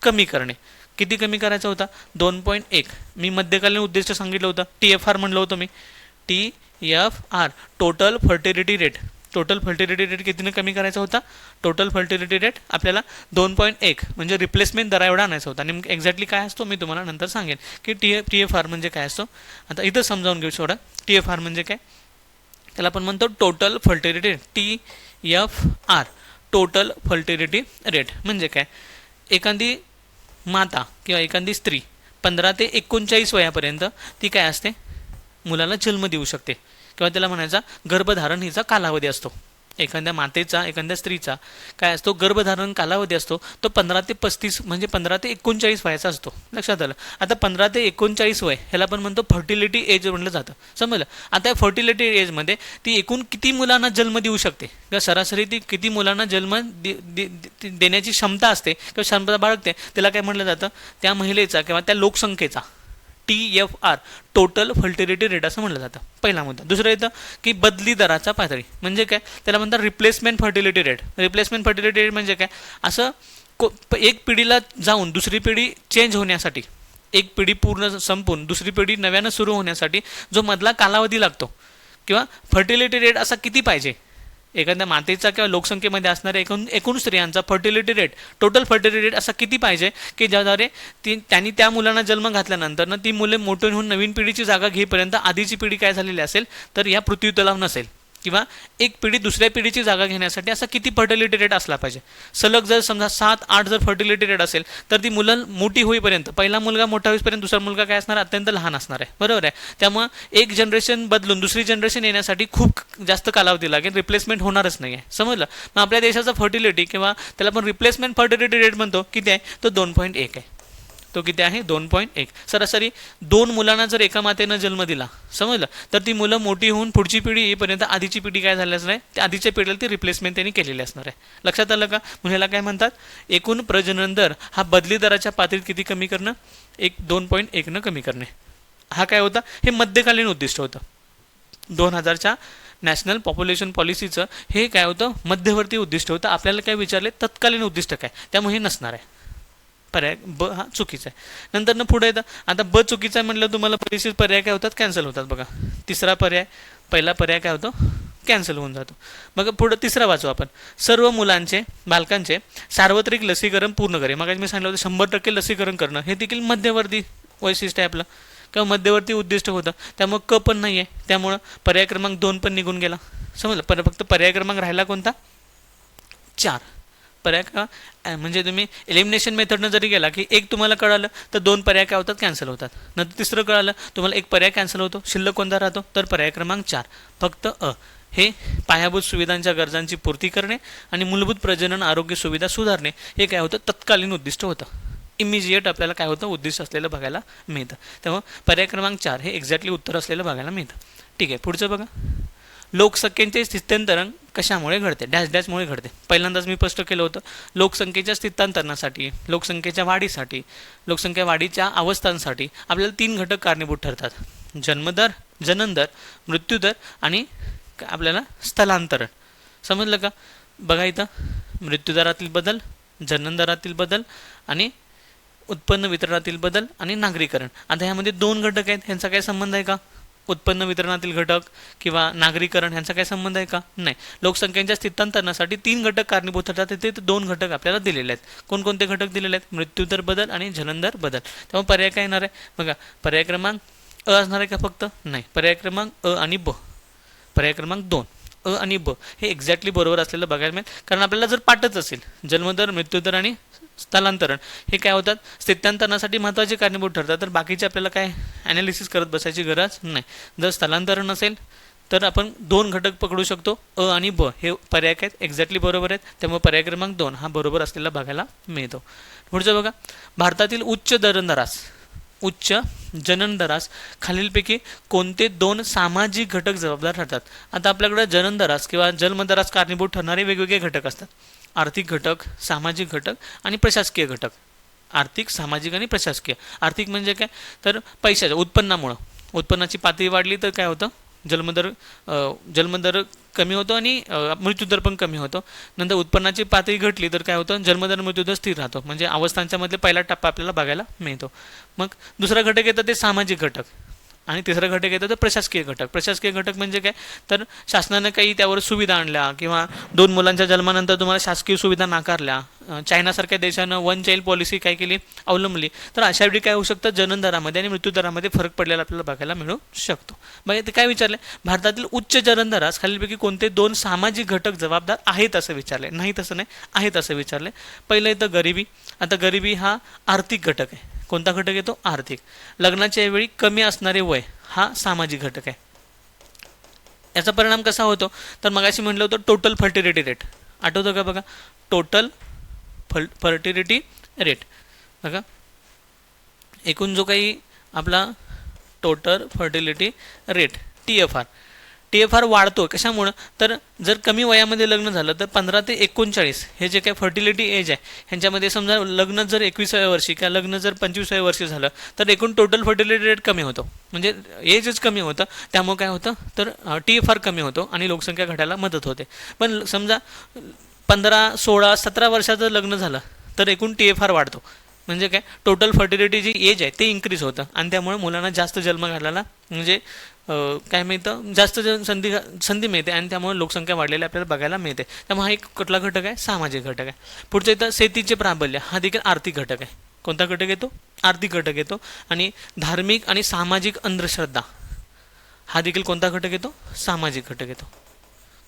कमी करणे. किती कमी करायचा होता, 2.1. मी मध्यकालीन उद्दिष्ट सांगितलं होतं, TFR म्हणलं होतं मी, TFR total fertility rate. Total fertility rate कितीने कमी करायचा होता, टोटल फर्टिलिटी रेट आपल्याला 2.1 म्हणजे रिप्लेसमेंट दरा एवढा आणायचा होता. आणि एक्झॅक्टली काय असतो मी तुम्हाला नंतर सांगेन की TFR म्हणजे काय असतो. आता इथं समजावून घेऊ थोडं. TFR म्हणजे काय, त्याला आपण म्हणतो total fertility rate, TFR total fertility rate. म्हणजे काय, एखादी माता किंवा एखादी स्त्री 15 ते 39 वयापर्यंत ती काय असते, मुलाला जन्म देऊ शकते, किंवा त्याला म्हणायचा गर्भधारण हिचा कालावधी असतो. एखाद्या मातेचा, एखाद्या स्त्रीचा काय असतो, गर्भधारण कालावधी असतो तो 15 ते 35 म्हणजे 15 ते 39 वयाचा असतो. लक्षात आलं. आता 15 ते 39 वय ह्याला आपण म्हणतो फर्टिलिटी एज म्हणलं जातं, समजलं. आता या फर्टिलिटी एजमध्ये ती एकूण किती मुलांना जन्म देऊ शकते, किंवा सरासरी ती किती मुलांना जन्म देण्याची क्षमता असते किंवा क्षमता बाळगते, त्याला काय म्हटलं जातं, त्या महिलेचा किंवा त्या लोकसंख्येचा TFR टोटल फर्टिलिटी रेट असं म्हटलं जातं. पहिला मुद्दा. दुसरं येतं की बदली दराचा पातळी. म्हणजे काय, त्याला म्हणतात replacement fertility rate. Replacement fertility rate म्हणजे काय, असं एक पिढीला जाऊन दुसरी पिढी चेंज होण्यासाठी, एक पिढी पूर्ण संपून दुसरी पिढी नव्यानं सुरू होण्यासाठी जो मधला कालावधी लागतो, किंवा फर्टिलिटी रेट असा किती पाहिजे, एखाद्या मातेचा किंवा लोकसंख्येमध्ये असणाऱ्या एकूण स्त्रियांचा fertility rate, total fertility rate असा किती पाहिजे की ज्याद्वारे त्यांनी त्या मुलांना जन्म घातल्यानंतर ती मुले मोठे होऊन नवीन पिढीची जागा घेईपर्यंत आधीची पिढी काय झालेली असेल, तर या पृथ्वी तलावर नसेल. किंवा एक पिढी दुसऱ्या पिढीची जागा घेण्यासाठी असा किती फर्टिलिटी रेट असला पाहिजे. सलग जर समजा 7-8 जर फर्टिलिटी रेट असेल तर ती मुलं मोठी होईपर्यंत, पहिला मुलगा मोठा होईपर्यंत दुसरा मुलगा काय असणार, अत्यंत लहान असणार आहे, बरोबर आहे. त्यामुळं एक जनरेशन बदलून दुसरी जनरेशन येण्यासाठी खूप जास्त कालावधी लागेल, रिप्लेसमेंट होणारच नाही आहे, समजलं. मग आपल्या देशाचा फर्टिलिटी किंवा त्याला आपण रिप्लेसमेंट फर्टिलिटी रेट म्हणतो, किती आहे, तो 2.1 आहे. तो किती आहे, 2.1. सरासरी 2 मुलांना जर एका मातेनं जन्म दिला, समजलं, तर ती मुलं मोठी होऊन पुढची पिढी येईपर्यंत आधीची पिढी काय झाली असणार आहे, त्या आधीच्या पिढीला ती रिप्लेसमेंट त्यांनी केलेली असणार आहे. लक्षात आलं का? म्हणजे ह्याला काय म्हणतात, एकूण प्रजनन दर हा बदली दराच्या पातळीत किती कमी करणं, 2.1 कमी करणे. हा काय होता, हे मध्यकालीन उद्दिष्ट होतं. 2000च्या नॅशनल पॉप्युलेशन पॉलिसीचं हे काय होतं, मध्यवर्ती उद्दिष्ट होतं. आपल्याला काय विचारले, तत्कालीन उद्दिष्ट काय, त्यामुळे हे नसणार आहे. पर्याय ब हा चुकीचा आहे. नंतर पुढे येतं, आता ब चुकीचा आहे म्हटलं तुम्हाला परिस्थिती पर्याय काय होतात, कॅन्सल होतात. बघा तिसरा पर्याय, पहिला पर्याय काय होतो, कॅन्सल होऊन जातो. मग पुढं तिसरा वाचू आपण, सर्व मुलांचे बालकांचे सार्वत्रिक लसीकरण पूर्ण करे. मग मी सांगितलं होतं 100% लसीकरण करणं, हे देखील मध्यवर्ती वैशिष्ट्य आहे आपलं किंवा मध्यवर्ती उद्दिष्ट होतं. त्यामुळं क पण नाही आहे, त्यामुळं पर्याय क्रमांक 2 पण निघून गेला, समजलं. फक्त पर्याय क्रमांक राहिला कोणता, 4. पर्याय का म्हणजे तुम्ही एलिमिनेशन मेथडनं जरी गेला की एक तुम्हाला कळालं तर 2 पर्याय काय होतात, कॅन्सल होतात. नंतर तिसरं कळालं तुम्हाला एक पर्याय कॅन्सल होतो, शिल्लक कोणता राहतो, तर पर्याय क्रमांक 4 फक्त अ. हे पायाभूत सुविधांच्या गरजांची पूर्ती करणे आणि मूलभूत प्रजनन आरोग्य सुविधा सुधारणे, हे काय होतं, तत्कालीन उद्दिष्ट होतं. इमिजिएट आपल्याला काय होतं, उद्दिष्ट असलेलं बघायला मिळतं. तेव्हा पर्याय क्रमांक 4 हे एक्झॅक्टली उत्तर असलेलं बघायला मिळतं. ठीक आहे, पुढचं बघा, लोकसंख्येचे स्थित्यंतरण कशामुळे घडते, डॅशमुळे घडते. पहिल्यांदाच मी स्पष्ट केलं होतं, लोकसंख्येच्या स्थित्यंतरणासाठी, लोकसंख्येच्या वाढीसाठी, लोकसंख्या वाढीच्या अवस्थांसाठी आपल्याला 3 घटक कारणीभूत ठरतात, जन्मदर, जननदर, मृत्यूदर आणि आपल्याला स्थलांतरण. समजलं का? बघा इथं मृत्यूदरातील बदल, जननदरातील बदल आणि उत्पन्न वितरणातील बदल आणि नागरीकरण. आता ह्यामध्ये 2 घटक आहेत, ह्यांचा काय संबंध आहे का, उत्पन्न वितरणातील घटक किंवा नागरीकरण ह्यांचा काय संबंध आहे का, नाही. लोकसंख्येच्या स्थित्यंतरणासाठी 3 घटक कारणीभूत ठरतात, तिथे 2 घटक आपल्याला दिलेले आहेत. कोणकोणते घटक दिलेले आहेत, मृत्यूदर बदल आणि जननदर बदल. त्यामुळे पर्याय काय येणार आहे, बघा पर्याय क्रमांक अ असणार आहे का फक्त, नाही. पर्याय क्रमांक अ आणि ब, पर्याय क्रमांक 2 अ आणि ब हे एक्झॅक्टली बरोबर असलेलं बघायला मिळेल. कारण आपल्याला जर पाठच असेल जन्मदर, मृत्यूदर आणि स्थलांतरण हे काय होतात, स्थित्यंतरणासाठी महत्त्वाचे कारणीभूत ठरतात, तर बाकीचे आपल्याला काय ॲनालिसिस करत बसायची गरज नाही. जर स्थलांतरण असेल तर आपण 2 घटक पकडू शकतो, अ आणि ब हे पर्याय काय एक्झॅक्टली बरोबर आहेत. त्यामुळे पर्याय क्रमांक 2 हा बरोबर असलेला बघायला मिळतो. पुढचं बघा, भारतातील उच्च जनन दरास खालीलपैकी कोणते 2 सामाजिक घटक जबाबदार ठरतात. आता आपल्याकडे जनन दरास किंवा जन्मदरास कारणीभूत ठरणारे वेगवेगळे घटक असतात, आर्थिक घटक, सामाजिक घटक आणि प्रशासकीय घटक. आर्थिक, सामाजिक आणि प्रशासकीय. आर्थिक म्हणजे काय, तर पैशाच्या उत्पन्नामुळं, उत्पन्नाची पातळी वाढली तर काय होतं, जन्मदर कमी होतो आणि मृत्यूदर पण कमी होतो. नंतर उत्पन्नाची पातळी घटली तर काय होतं, जन्मदर मृत्यूदर स्थिर राहतो. म्हणजे अवस्थांच्या मध्ये पहिला टप्पा आपल्याला बघायला मिळतो. मग दुसरा घटक येतं ते सामाजिक घटक आणि तिसरा घटक येतं तर प्रशासकीय घटक. प्रशासकीय घटक म्हणजे काय, तर शासनानं काही त्यावर सुविधा आणल्या किंवा 2 मुलांच्या जन्मानंतर तुम्हाला शासकीय सुविधा नाकारल्या, चायनासारख्या देशानं 1 चाइल्ड पॉलिसी काय केली, अवलंबली, तर अशा वेळी काय होऊ शकतं, जननदरामध्ये आणि मृत्यूदरामध्ये फरक पडलेला आपल्याला बघायला मिळू शकतो. मग ते काय विचारले, भारतातील उच्च जननदरास खालीलपैकी कोणते 2 सामाजिक घटक जबाबदार आहेत असं विचारले. नाही तसं नाही, आहेत असं विचारले. पहिलं येतं गरिबी. आता गरिबी हा आर्थिक घटक आहे. कोणता घटक येतो, आर्थिक. लग्नाच्या वेळी कमी असणारे वय हा सामाजिक घटक आहे. याचा परिणाम कसा होतो, तर मगाशी म्हटलं होतं टोटल फर्टिलिटी रेट, आठवतं का बघा, टोटल फर्टिलिटी रेट. बघा एकूण जो काही आपला टोटल फर्टिलिटी रेट TFR वाढतो. कशामुळं, तर जर कमी वयामध्ये लग्न झालं तर 15 ते 39 हे जे काही फर्टिलिटी एज आहे ह्यांच्यामध्ये समजा लग्न जर 21व्या वर्षी किंवा लग्न जर 25व्या वर्षी झालं तर एकूण टोटल फर्टिलिटी रेट कमी होतो, म्हणजे एजच कमी होतं. त्यामुळे काय होतं, तर TFR कमी होतो आणि लोकसंख्या घटायला मदत होते. पण समजा 15, 16, 17 वर्षाचं लग्न झालं तर एकूण TFR वाढतो. म्हणजे काय, टोटल फर्टिलिटी जी एज आहे ते इन्क्रीज होतं आणि त्यामुळे मुलांना जास्त जन्म घालायला म्हणजे काय मिळतं, जास्त संधी मिळते आणि त्यामुळे लोकसंख्या वाढलेली आपल्याला बघायला मिळते. त्यामुळे हा एक कुठला घटक आहे, सामाजिक घटक आहे. पुढचं इथं शेतीचे प्राबल्य हा देखील आर्थिक घटक आहे. कोणता घटक येतो, आर्थिक घटक येतो. आणि धार्मिक आणि सामाजिक अंधश्रद्धा हा देखील कोणता घटक येतो, सामाजिक घटक येतो.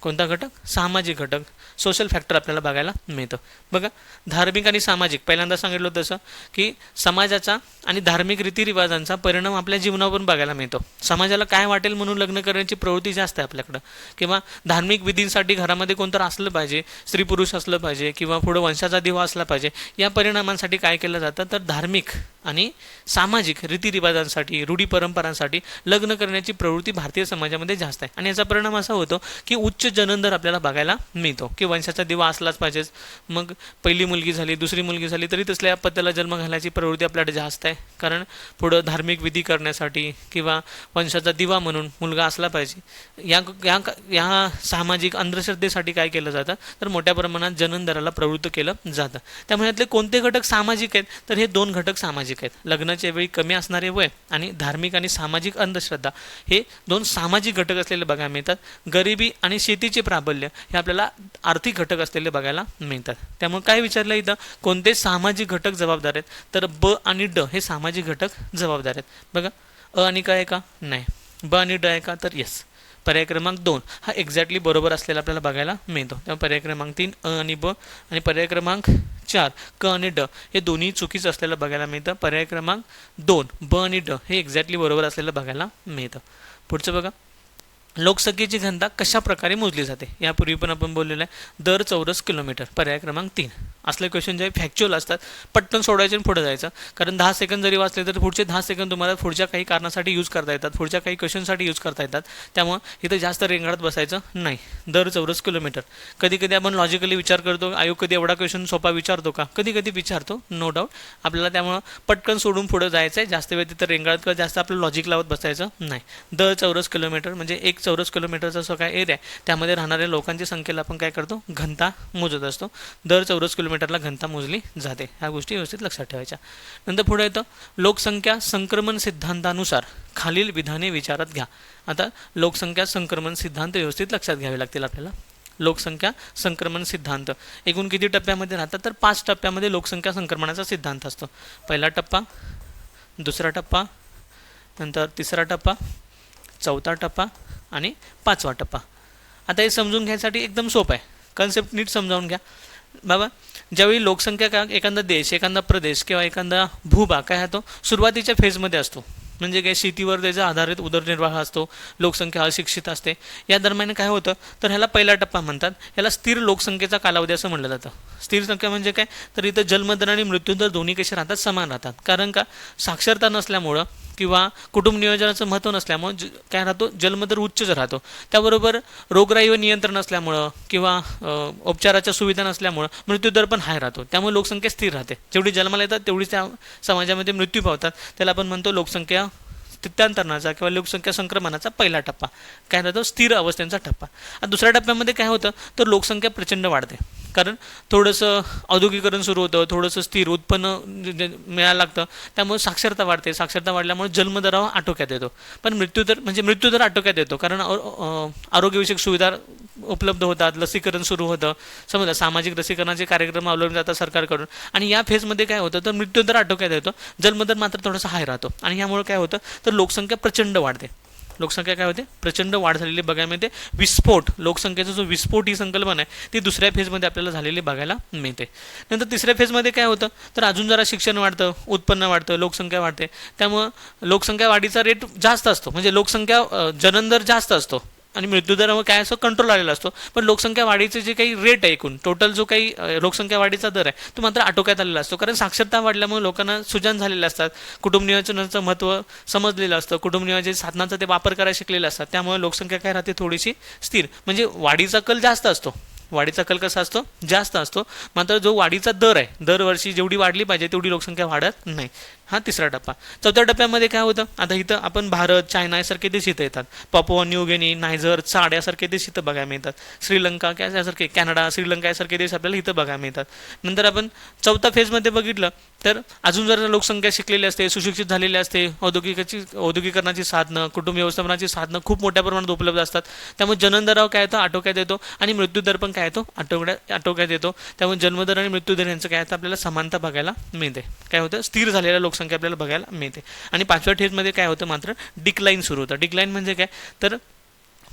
कोणता घटक? सामाजिक घटक, सोशल फॅक्टर आपल्याला बघायला मिळतं. बघा, धार्मिक आणि सामाजिक, पहिल्यांदा सांगितलं होतं तसं की समाजाचा आणि धार्मिक रीतिरिवाजांचा परिणाम आपल्या जीवनावर पण बघायला मिळतो. समाजाला काय वाटेल म्हणून लग्न करण्याची प्रवृत्ती जास्त आहे आपल्याकडं, किंवा धार्मिक विधींसाठी घरामध्ये कोणतं असलं पाहिजे, स्त्री पुरुष असलं पाहिजे, किंवा पुढं वंशाचा दिवा असला पाहिजे. या परिणामांसाठी काय केलं जातं, तर धार्मिक आणि सामाजिक रीतिरिवाजांसाठी, रूढी परंपरांसाठी लग्न करण्याची प्रवृत्ती भारतीय समाजामध्ये जास्त आहे. आणि याचा परिणाम असा होतो की उच्च जननदर आपल्याला बघायला मिळतो, की वंशाचा दिवा असलाच पाहिजेच. मग पहिली मुलगी झाली, दुसरी मुलगी झाली तरी तसल्या अपत्याला जन्म घालायची प्रवृत्ती आपल्याकडे जास्त आहे, कारण पुढं धार्मिक विधी करण्यासाठी किंवा वंशाचा दिवा म्हणून मुलगा असला पाहिजे. या या या सामाजिक अंधश्रद्धेसाठी काय केलं जातं, तर मोठ्या प्रमाणात जननदराला प्रवृत्त केलं जातं. त्यामुळे यातले कोणते घटक सामाजिक आहेत, तर हे दोन घटक सामाजिक आहेत. लग्नाच्या वेळी कमी असणारे वय आणि धार्मिक आणि सामाजिक अंधश्रद्धा हे दोन सामाजिक घटक असलेले बघायला मिळतात. गरिबी आणि शेतीचे प्राबल्य हे आपल्याला आर्थिक घटक असलेले बघायला मिळतात. त्यामुळे काय विचारलं इथं, कोणते सामाजिक घटक जबाबदार आहेत, तर ब आणि ड हे सामाजिक घटक जबाबदार आहेत. बघा, अ आणि काय आहे का? नाही. ब आणि ड आहे का? तर येस. पर्याय क्रमांक 2 हा एक्झॅक्टली बरोबर असलेला आपल्याला बघायला मिळतो. त्यामुळे पर्याय क्रमांक 3 अ आणि ब, आणि पर्याय क्रमांक 4 क आणि ड हे दोन्ही चुकीचं असलेलं बघायला मिळतं. पर्याय क्रमांक 2 ब आणि ड हे एक्झॅक्टली बरोबर असलेलं बघायला मिळतं. पुढचं बघा, लोकसंख्येची घनता कशा प्रकारे मोजली जाते, यापूर्वी पण आपण बोललेलं आहे, दर चौरस किलोमीटर. पर्याय क्रमांक 3. असले क्वेश्चन जे फॅक्च्युअल असतात, पटकन सोडायचे आणि पुढे जायचं, कारण 10 सेकंद जरी वाचले तर पुढचे 10 सेकंद तुम्हाला पुढच्या काही कारणासाठी यूज करता येतात, पुढच्या काही क्वेश्चनसाठी यूज करता येतात. त्यामुळं इथं जास्त रेंगाळत बसायचं नाही. दर चौरस किलोमीटर. कधी कधी आपण लॉजिकली विचार करतो, आयोग कधी एवढा क्वेश्चन सोपा विचारतो का? कधी कधी विचारतो, नो डाऊट. आपल्याला त्यामुळं पटकन सोडून पुढे जायचं आहे, जास्त वेळ तिथं रेंगाळत किंवा जास्त आपलं लॉजिक लावत बसायचं नाही. दर चौरस किलोमीटर म्हणजे 1 चौरस किलोमीटरचा जो काय एरिया आहे त्यामध्ये राहणाऱ्या लोकांची संख्येला आपण काय करतो, घनता मोजत असतो. दर चौरस किलोमीटरला घनता मोजली जाते. ह्या गोष्टी व्यवस्थित लक्षात ठेवायच्या. नंतर पुढे येतं, लोकसंख्या संक्रमण सिद्धांतानुसार खालील विधाने विचारात घ्या. आता लोकसंख्या संक्रमण सिद्धांत व्यवस्थित लक्षात घ्यावे लागतील आपल्याला. लोकसंख्या संक्रमण सिद्धांत एकूण किती टप्प्यामध्ये राहतात, तर 5 टप्प्यामध्ये लोकसंख्या संक्रमणाचा सिद्धांत असतो. पहिला टप्पा, दुसरा टप्पा, नंतर तिसरा टप्पा, चौथा टप्पा आणि 5वा टप्पा. आता हे समजून घ्यायसाठी एकदम सोपं आहे, कन्सेप्ट नीट समजावून घ्या. बाबा, ज्यावेळी लोकसंख्या का एखादा देश, एखादा प्रदेश किंवा एखादा भूभाग काय तो सुरुवातीच्या फेजमध्ये असतो, म्हणजे काय शेतीवर त्याचा आधारित उदरनिर्वाह असतो, लोकसंख्या अशिक्षित असते. या दरम्यान काय होतं, तर ह्याला पहिला टप्पा म्हणतात. ह्याला स्थिर लोकसंख्येचा कालावधी असं म्हटलं जातं. स्थिर संख्या म्हणजे काय, तर इथं जन्मदर आणि मृत्यूदर दोन्ही कसे राहतात, समान राहतात. कारण का, साक्षरता नसल्यामुळं किंवा कुटुंब नियोजनाचं महत्त्व नसल्यामुळं काय राहतो, जन्मदर उच्चच राहतो. त्याबरोबर रोगराईवर नियंत्रण नसल्यामुळं किंवा उपचाराच्या सुविधा नसल्यामुळं मृत्यूदर पण हाय राहतो. त्यामुळे लोकसंख्या स्थिर राहते. जेवढी जन्माला येतात तेवढीच त्या समाजामध्ये मृत्यू पावतात. त्याला आपण म्हणतो लोकसंख्या स्थित्यांतरणाचा किंवा लोकसंख्या संक्रमणाचा पहिला टप्पा. काय राहतो, स्थिर अवस्थेचा टप्पा. आणि दुसऱ्या टप्प्यामध्ये काय होतं, तर लोकसंख्या प्रचंड वाढते. कारण थोडंसं औद्योगिकरण सुरू होतं, थोडंसं स्थिर उत्पन्न मिळायला लागतं, त्यामुळे साक्षरता वाढते. साक्षरता वाढल्यामुळे जन्मदरावर आटोक्यात येतो. पण मृत्यूदर आटोक्यात येतो, कारण आरोग्यविषयक सुविधा उपलब्ध होतात, लसीकरण सुरू होतं, समजा सामाजिक लसीकरणाचे कार्यक्रम अवलंबले जातात सरकारकडून. आणि या फेजमध्ये काय होतं, तर मृत्यूदर आटोक्यात येतो, जन्मदर मात्र थोडासा हाय राहतो. आणि यामुळे काय होतं, तर लोकसंख्या प्रचंड वाढते. लोकसंख्या काय होते, प्रचंड वाढ झालेली बघायला मिळते. विस्फोट, लोकसंख्येचा जो विस्फोट ही संकल्पना आहे ती दुसऱ्या फेजमध्ये आपल्याला झालेली बघायला मिळते. नंतर तिसऱ्या फेजमध्ये काय होतं, तर अजून जरा शिक्षण वाढतं, उत्पन्न वाढतं, लोकसंख्या वाढते. त्यामुळं लोकसंख्या वाढीचा रेट जास्त असतो, म्हणजे लोकसंख्या जननदर जास्त असतो आणि मृत्यूदरावर काय असतो, कंट्रोल आलेला असतो. पण लोकसंख्या वाढीचे जे काही रेट आहे, एकूण टोटल जो काही लोकसंख्या वाढीचा दर आहे तो मात्र आटोक्यात आलेला असतो. कारण साक्षरता वाढल्यामुळे लोकांना सुजाण झालेले असतात, कुटुंब नियोजनाचं महत्त्व समजलेलं असतं, कुटुंब नियोजन साधनांचा ते वापर करायला शिकलेले असतात. त्यामुळे लोकसंख्या काय राहते, थोडीशी स्थिर, म्हणजे वाढीचा कल जास्त असतो. वाढीचा कल कसा असतो, जास्त असतो. मात्र जो वाढीचा दर आहे, दरवर्षी जेवढी वाढली पाहिजे तेवढी लोकसंख्या वाढत नाही. हा तिसरा टप्पा. चौथ्या टप्प्यामध्ये काय होतं, आता इथं आपण भारत, चायना यासारखे देश इथं येतात, पापुआ न्यू गिनी, नायझर, चाड यासारखे देश इथं बघायला मिळतात, श्रीलंका यासारखे, कॅनडा, श्रीलंका यासारखे देश आपल्याला इथं बघायला मिळतात. नंतर आपण चौथ्या फेजमध्ये बघितलं तर अजून जर लोकसंख्या शिकलेली असते, सुशिक्षित झालेली असते, औद्योगिकरणाची साधनं, कुटुंब व्यवस्थापनाची साधनं खूप मोठ्या प्रमाणात उपलब्ध असतात. त्यामुळे जननदरावर काय येतो, आटोक्यात येतो, आणि मृत्यूदर पण काय येतो, आटोक्यात येतो. त्यामुळे जन्मदर आणि मृत्यूदर यांचं काय येतं, आपल्याला समानता बघायला मिळते. काय होतं, स्थिर झालेल्या लोकसंख्या आपल्याला बघायला मिळते. आणि 5व्या फेजमध्ये काय होतं, मात्र डिक्लाइन सुरू होतं. डिक्लाइन म्हणजे काय, तर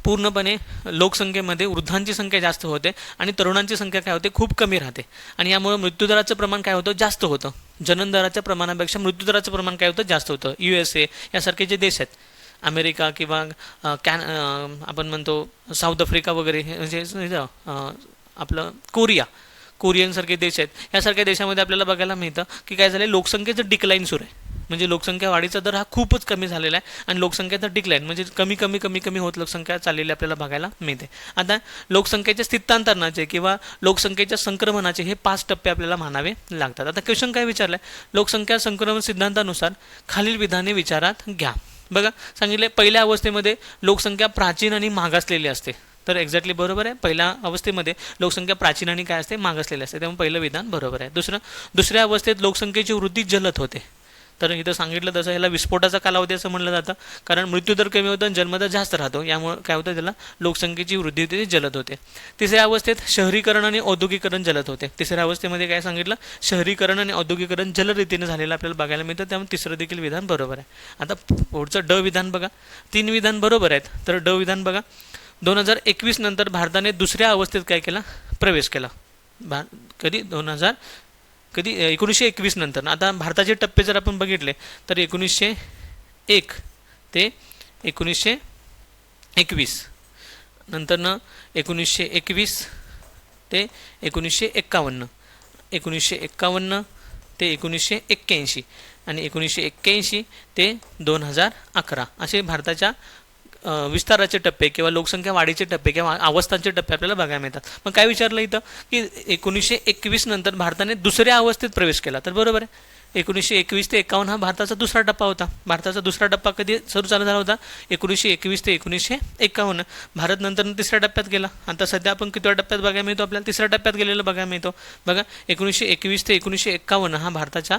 पूर्णपणे लोकसंख्येमध्ये वृद्धांची संख्या जास्त होते आणि तरुणांची संख्या काय होते खूप कमी राहते आणि यामुळे मृत्यूदराचं प्रमाण काय होतं जास्त होतं. जननदराच्या प्रमाणापेक्षा मृत्यूदराचं प्रमाण काय होतं जास्त होतं. USA यासारखे जे देश आहेत, अमेरिका किंवा आपण म्हणतो साऊथ आफ्रिका वगैरे, हे म्हणजे आपलं कोरियनसारखे देश आहेत, यासारख्या देशामध्ये आपल्याला बघायला मिळतं की काय झालं, लोकसंख्येचं डिक्लाईन सुरू आहे. म्हणजे लोकसंख्या वाढीचा दर हा खूपच कमी झालेला आहे आणि लोकसंख्येचा डिक्लाईन म्हणजे कमी कमी कमी कमी होत लोकसंख्या चाललेली आपल्याला बघायला मिळते. आता लोकसंख्येच्या स्थितांतरणाचे किंवा लोकसंख्येच्या संक्रमणाचे हे 5 टप्पे आपल्याला मानावे लागतात. आता क्वेश्चन काय विचारलं आहे, लोकसंख्या संक्रमण सिद्धांतानुसार खालील विधाने विचारात घ्या. बघा सांगितले, पहिल्या अवस्थेमध्ये लोकसंख्या प्राचीन आणि मागासलेली असते. तर एक्झॅक्टली बरोबर आहे. पहिल्या अवस्थेमध्ये लोकसंख्या प्राचीन आणि काय असते मागासलेली असते, त्यामुळे पहिलं विधान बरोबर आहे. दुसऱ्या अवस्थेत लोकसंख्येची वृद्धी जलद होते. तर इथं सांगितलं तसं ह्याला विस्फोटाचा कालावधी असं म्हणलं जातं, कारण मृत्यूदर कमी होतो आणि जन्मदर जास्त राहतो, यामुळे काय होतं त्याला लोकसंख्येची वृद्धी होते, जलद होते. तिसऱ्या अवस्थेत शहरीकरण आणि औद्योगिकरण जलद होते. तिसऱ्या अवस्थेमध्ये काय सांगितलं, शहरीकरण आणि औद्योगिकरण जलद रीतीने झालेलं आपल्याला बघायला मिळतं, त्यामुळे तिसरं देखील विधान बरोबर आहे. आता पुढचं ड विधान बघा, 3 विधान बरोबर आहेत. तर ड विधान बघा, 2021 नंतर भारताने दुसऱ्या अवस्थेत काय केला, प्रवेश केला. कधी 1921 नंतर. आता भारताचे टप्पे जर आपण बघितले तर 1901 ते 1921, नंतरनं 1921 ते 1951, 1951 ते 1981 आणि 1981 ते 2011 असे भारताच्या विस्ताराचे टप्पे किंवा लोकसंख्या वाढीचे टप्पे किंवा अवस्थांचे टप्पे आपल्याला बघायला मिळतात. मग काय विचारलं इथं की 1921 नंतर भारताने दुसऱ्या अवस्थेत प्रवेश केला, तर बरोबर आहे. 1921 ते 51 हा भारताचा दुसरा टप्पा होता. भारताचा दुसरा टप्पा कधी चालू झाला होता, 1921 ते 1951. भारत नंतर तिसऱ्या टप्प्यात गेला. आता सध्या आपण कितव्या टप्प्यात बघायला मिळतो, आपल्याला तिसऱ्या टप्प्यात गेलेलं बघायला मिळतो. बघा 1921 ते 1951 हा भारताच्या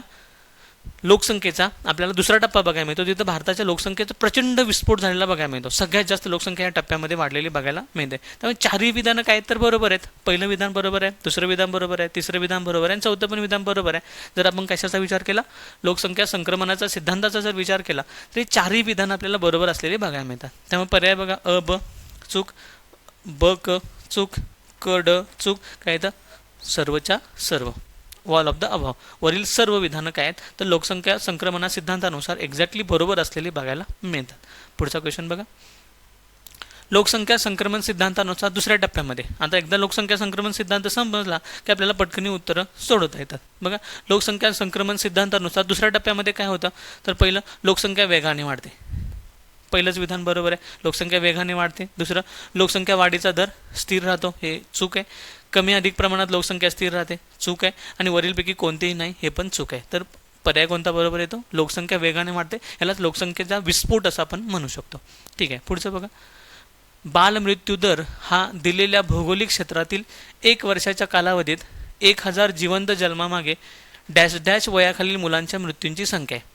लोकसंख्येचा आपल्याला दुसरा टप्पा बघायला मिळतो. तिथं भारताच्या लोकसंख्येचा प्रचंड विस्फोट झालेला बघायला मिळतो. सगळ्यात जास्त लोकसंख्या या टप्प्यामध्ये वाढलेली बघायला मिळते. त्यामुळे 4ही विधानं काय तर बरोबर आहेत. पहिलं विधान बरोबर आहे, दुसरं विधान बरोबर आहे, तिसरं विधान बरोबर आहे आणि चौथं पण विधान बरोबर आहे. जर आपण कशाचा विचार केला, लोकसंख्या संक्रमणाचा सिद्धांताचा जर विचार केला तरी 4ही विधान आपल्याला बरोबर असलेले बघायला मिळतात. त्यामुळे पर्याय बघा, अ ब चूक, ब क चूक, क ड चूक, काय तर सर्वच्या सर्व, ऑल ऑफ द अभाव. वरील सर्व विधानं काय आहेत तर लोकसंख्या संक्रमणा सिद्धांतानुसार एक्झॅक्टली बरोबर असलेली बघायला मिळतात. पुढचा क्वेश्चन बघा, लोकसंख्या संक्रमण सिद्धांतानुसार दुसऱ्या टप्प्यामध्ये. आता एकदा लोकसंख्या संक्रमण सिद्धांत समजला की आपल्याला पटकनी उत्तरं सोडवता येतात. बघा लोकसंख्या संक्रमण सिद्धांतानुसार दुसऱ्या टप्प्यामध्ये काय होतं तर पहिलं, लोकसंख्या वेगाने वाढते. पहिलंच विधान बरोबर आहे, लोकसंख्या वेगाने वाढते. दुसरं, लोकसंख्या वाढीचा दर स्थिर राहतो, हे चूक आहे. कमी अधिक प्रमाणात लोकसंख्या स्थिर राहते, चूक आहे. आणि वरीलपैकी कोणतेही नाही, हे पण चूक आहे. तर पर्याय कोणता बरोबर येतो, लोकसंख्या वेगाने वाढते, यालाच लोकसंख्येचा विस्फोट असं आपण म्हणू शकतो. ठीक आहे, पुढचं बघा, बालमृत्यू दर हा दिलेल्या भौगोलिक क्षेत्रातील 1 वर्षाच्या कालावधीत 1000 जिवंत जन्मामागे डॅश डॅश वयाखालील मुलांच्या मृत्यूंची संख्या आहे.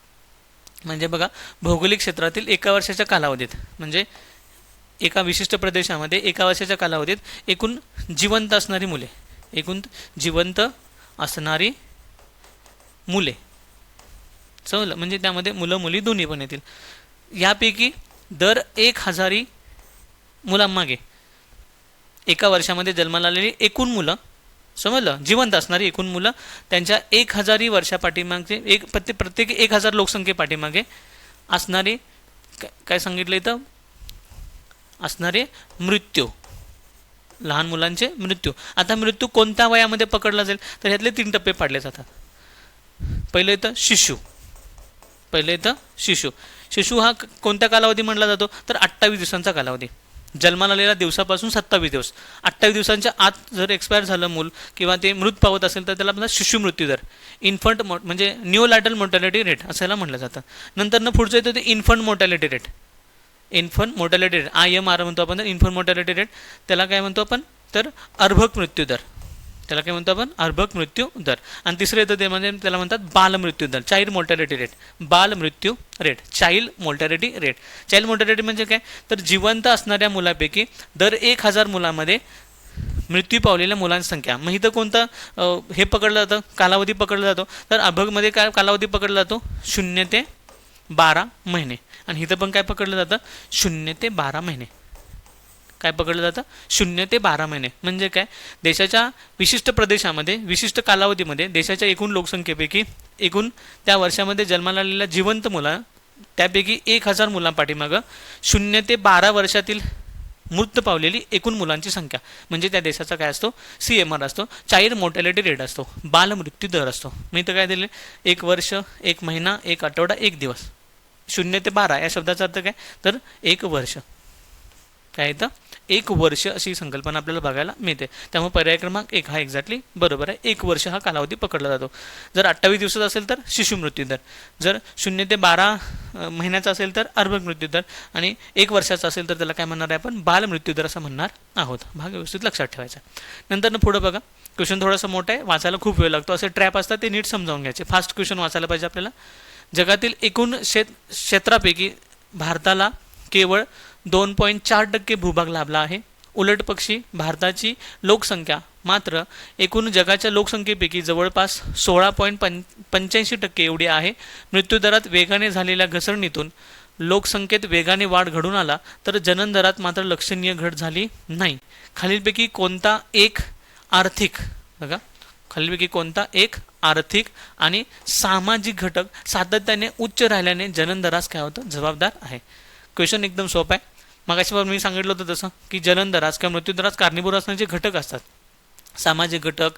म्हणजे बघा, भौगोलिक क्षेत्रातील 1 वर्षाच्या कालावधीत म्हणजे एका विशिष्ट प्रदेशामध्ये 1 वर्षाच्या कालावधीत एकूण जिवंत असणारी मुले, एकूण जिवंत असणारी मुले समजलं, म्हणजे त्यामध्ये मुलं मुली दोन्ही पण येतील. यापैकी दर 1000 मुलांमागे 1 वर्षामध्ये जन्माला आलेली एकूण मुलं, समजलं, जिवंत असणारी एकूण मुलं, त्यांच्या 1000 वर्षापाठीमागे प्रत्येक 1000 लोकसंख्येपाठीमागे असणारे काय सांगितलं इथं, असणारे मृत्यू, लहान मुलांचे मृत्यू. आता मृत्यू कोणत्या वयामध्ये पकडला जाईल तर ह्यातले 3 टप्पे पाडले जातात. पहिले इथं शिशु, शिशु हा कोणत्या कालावधी म्हणला जातो तर 28 दिवसांचा कालावधी. जन्माला आलेल्या दिवसापासून 27 दिवस, 28 दिवसांच्या आत जर एक्सपायर झालं मूल किंवा ते मृत पावत असेल तर त्याला आपला शिशु मृत्यूदर, इन्फंट म्हणजे न्यूलॅटरल मोर्टॅलिटी रेट असायला म्हटलं जातं. नंतर पुढचं येतं ते infant mortality rate, infant mortality rate IMR म्हणतो आपण, तर इन्फंट मोर्टॅलिटी रेट, त्याला काय म्हणतो आपण तर अर्भक मृत्यूदर, त्याला काय म्हणतो आपण अर्भक मृत्यू दर. आणि तिसरं येतं ते म्हणजे त्याला म्हणतात बालमृत्यू दर, चाइल्ड मोर्टॅलिटी रेट, बालमृत्यू rate, child mortality rate. Child mortality म्हणजे काय तर जिवंत असणाऱ्या मुलापैकी दर 1000 मुलांमध्ये मृत्यू पावलेल्या मुलांची संख्या. मग इथं कोणतं हे पकडलं जातं, कालावधी पकडला जातो तर अर्भकमध्ये काय कालावधी पकडला जातो 0 ते 12 महिने आणि इथं पण काय पकडलं जातं 0 ते 12 महिने. काय पकडलं जातं? 0 ते 12 महिने. म्हणजे काय, देशाच्या विशिष्ट प्रदेशामध्ये विशिष्ट कालावधीमध्ये देशाच्या एकूण लोकसंख्येपैकी एकूण त्या वर्षामध्ये जन्माला आलेल्या जिवंत मुला त्यापैकी 1000 मुलांपाठीमागं 0 ते 12 वर्षातील मृत पावलेली एकूण मुलांची संख्या म्हणजे त्या देशाचा काय असतो? CMR असतो, चाइल्ड मोर्टॅलिटी रेट असतो, बालमृत्यू दर असतो. मी तर काय दिले? 1 वर्ष, 1 महिना, 1 आठवडा, 1 दिवस. 0 ते 12 या शब्दाचा अर्थ काय? तर 1 वर्ष. काय येतं? 1 वर्ष अशी संकल्पना आपल्याला बघायला मिळते. त्यामुळे पर्याय क्रमांक 1 हा एक्झॅक्टली बरोबर आहे. 1 वर्ष हा कालावधी पकडला जातो. जर 28 दिवसाचा असेल तर शिशु मृत्यू दर, जर 0 ते 12 महिन्याचा असेल तर अर्भक मृत्यू दर, आणि 1 वर्षाचा असेल तर त्याला काय म्हणणार आहे आपण? बाल मृत्यू दर असं म्हणणार आहोत. भाग व्यवस्थित लक्षात ठेवायचा. नंतर पुढं बघा, क्वेश्चन थोडासा मोठा आहे, वाचायला खूप वेळ लागतो. असे ट्रॅप असतात, ते नीट समजावून घ्यायचे. फास्ट क्वेश्चन वाचायला पाहिजे आपल्याला. जगातील एकूण क्षेत्रापैकी भारताला केवळ 2.4% भूभाग लाभला आहे. उलट पक्षी भारताची लोकसंख्या मात्र एकूण जगाच्या लोकसंख्येपैकी जवळपास 16.85% एवढी आहे. मृत्यूदरात वेगाने झालेल्या घसरणीतून लोकसंख्येत वेगाने वाढ घडून आला तर जनन दरात मात्र लक्षणीय घट झाली नाही. खालीलपैकी कोणता एक आर्थिक बघा खालीलपैकी कोणता एक आर्थिक आणि सामाजिक घटक सातत्याने उच्च राहिल्याने जनन दरास काय होतं? जबाबदार आहे. क्वेश्चन एकदम सोपा आहे. मगाशी मी सांगितलं होतं तसं की जनन दरास किंवा मृत्यूदरास कारणीभूत असणारे जे घटक असतात, सामाजिक घटक,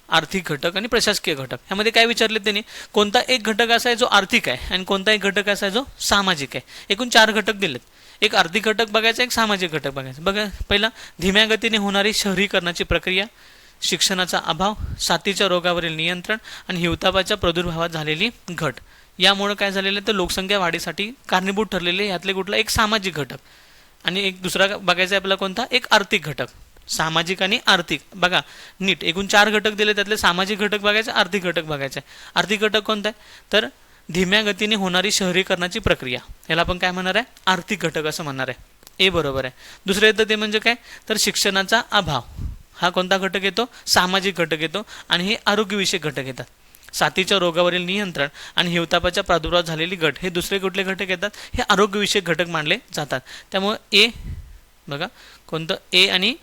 आर्थिक घटक आणि प्रशासकीय घटक, ह्यामध्ये काय विचारले त्यांनी? कोणता एक घटक असा आहे जो आर्थिक आहे आणि कोणता एक घटक असा आहे जो सामाजिक आहे. एकूण 4 घटक दिलेत. एक आर्थिक घटक बघायचा, एक सामाजिक घटक बघायचा. बघा, पहिला धीम्या गतीने होणारी शहरीकरणाची प्रक्रिया, शिक्षणाचा अभाव, साथीच्या रोगावरील नियंत्रण आणि हिवतापाच्या प्रादुर्भावात झालेली घट. यामुळे काय झालेलं तर लोकसंख्या वाढीसाठी कारणीभूत ठरलेले यातले कुठला एक सामाजिक घटक आणि एक दुसरा बघायचा आपल्याला कोणता? एक आर्थिक घटक. सामाजिक आणि आर्थिक बघा नीट, एकूण 4 घटक दिले, त्यातले सामाजिक घटक बघायचे, आर्थिक घटक बघायचे. आर्थिक घटक कोणता आहे? तर धीम्या गतीने होणारी शहरीकरणाची प्रक्रिया, याला आपण काय म्हणणार आहे? आर्थिक घटक असं म्हणणार आहे. ए बरोबर आहे. दुसरं येतं ते म्हणजे काय? तर शिक्षणाचा अभाव. हा कोणता घटक येतो? सामाजिक घटक येतो. आणि हे आरोग्यविषयक घटक येतात. साथीच्या रोगावरील नियंत्रण आणि हिवतापाच्या प्रादुर्भावात झालेली घट, हे दुसरे कुठले घटक येतात? हे आरोग्यविषयक घटक मानले जातात. त्यामुळे ए बघा कोणतं? ए आणि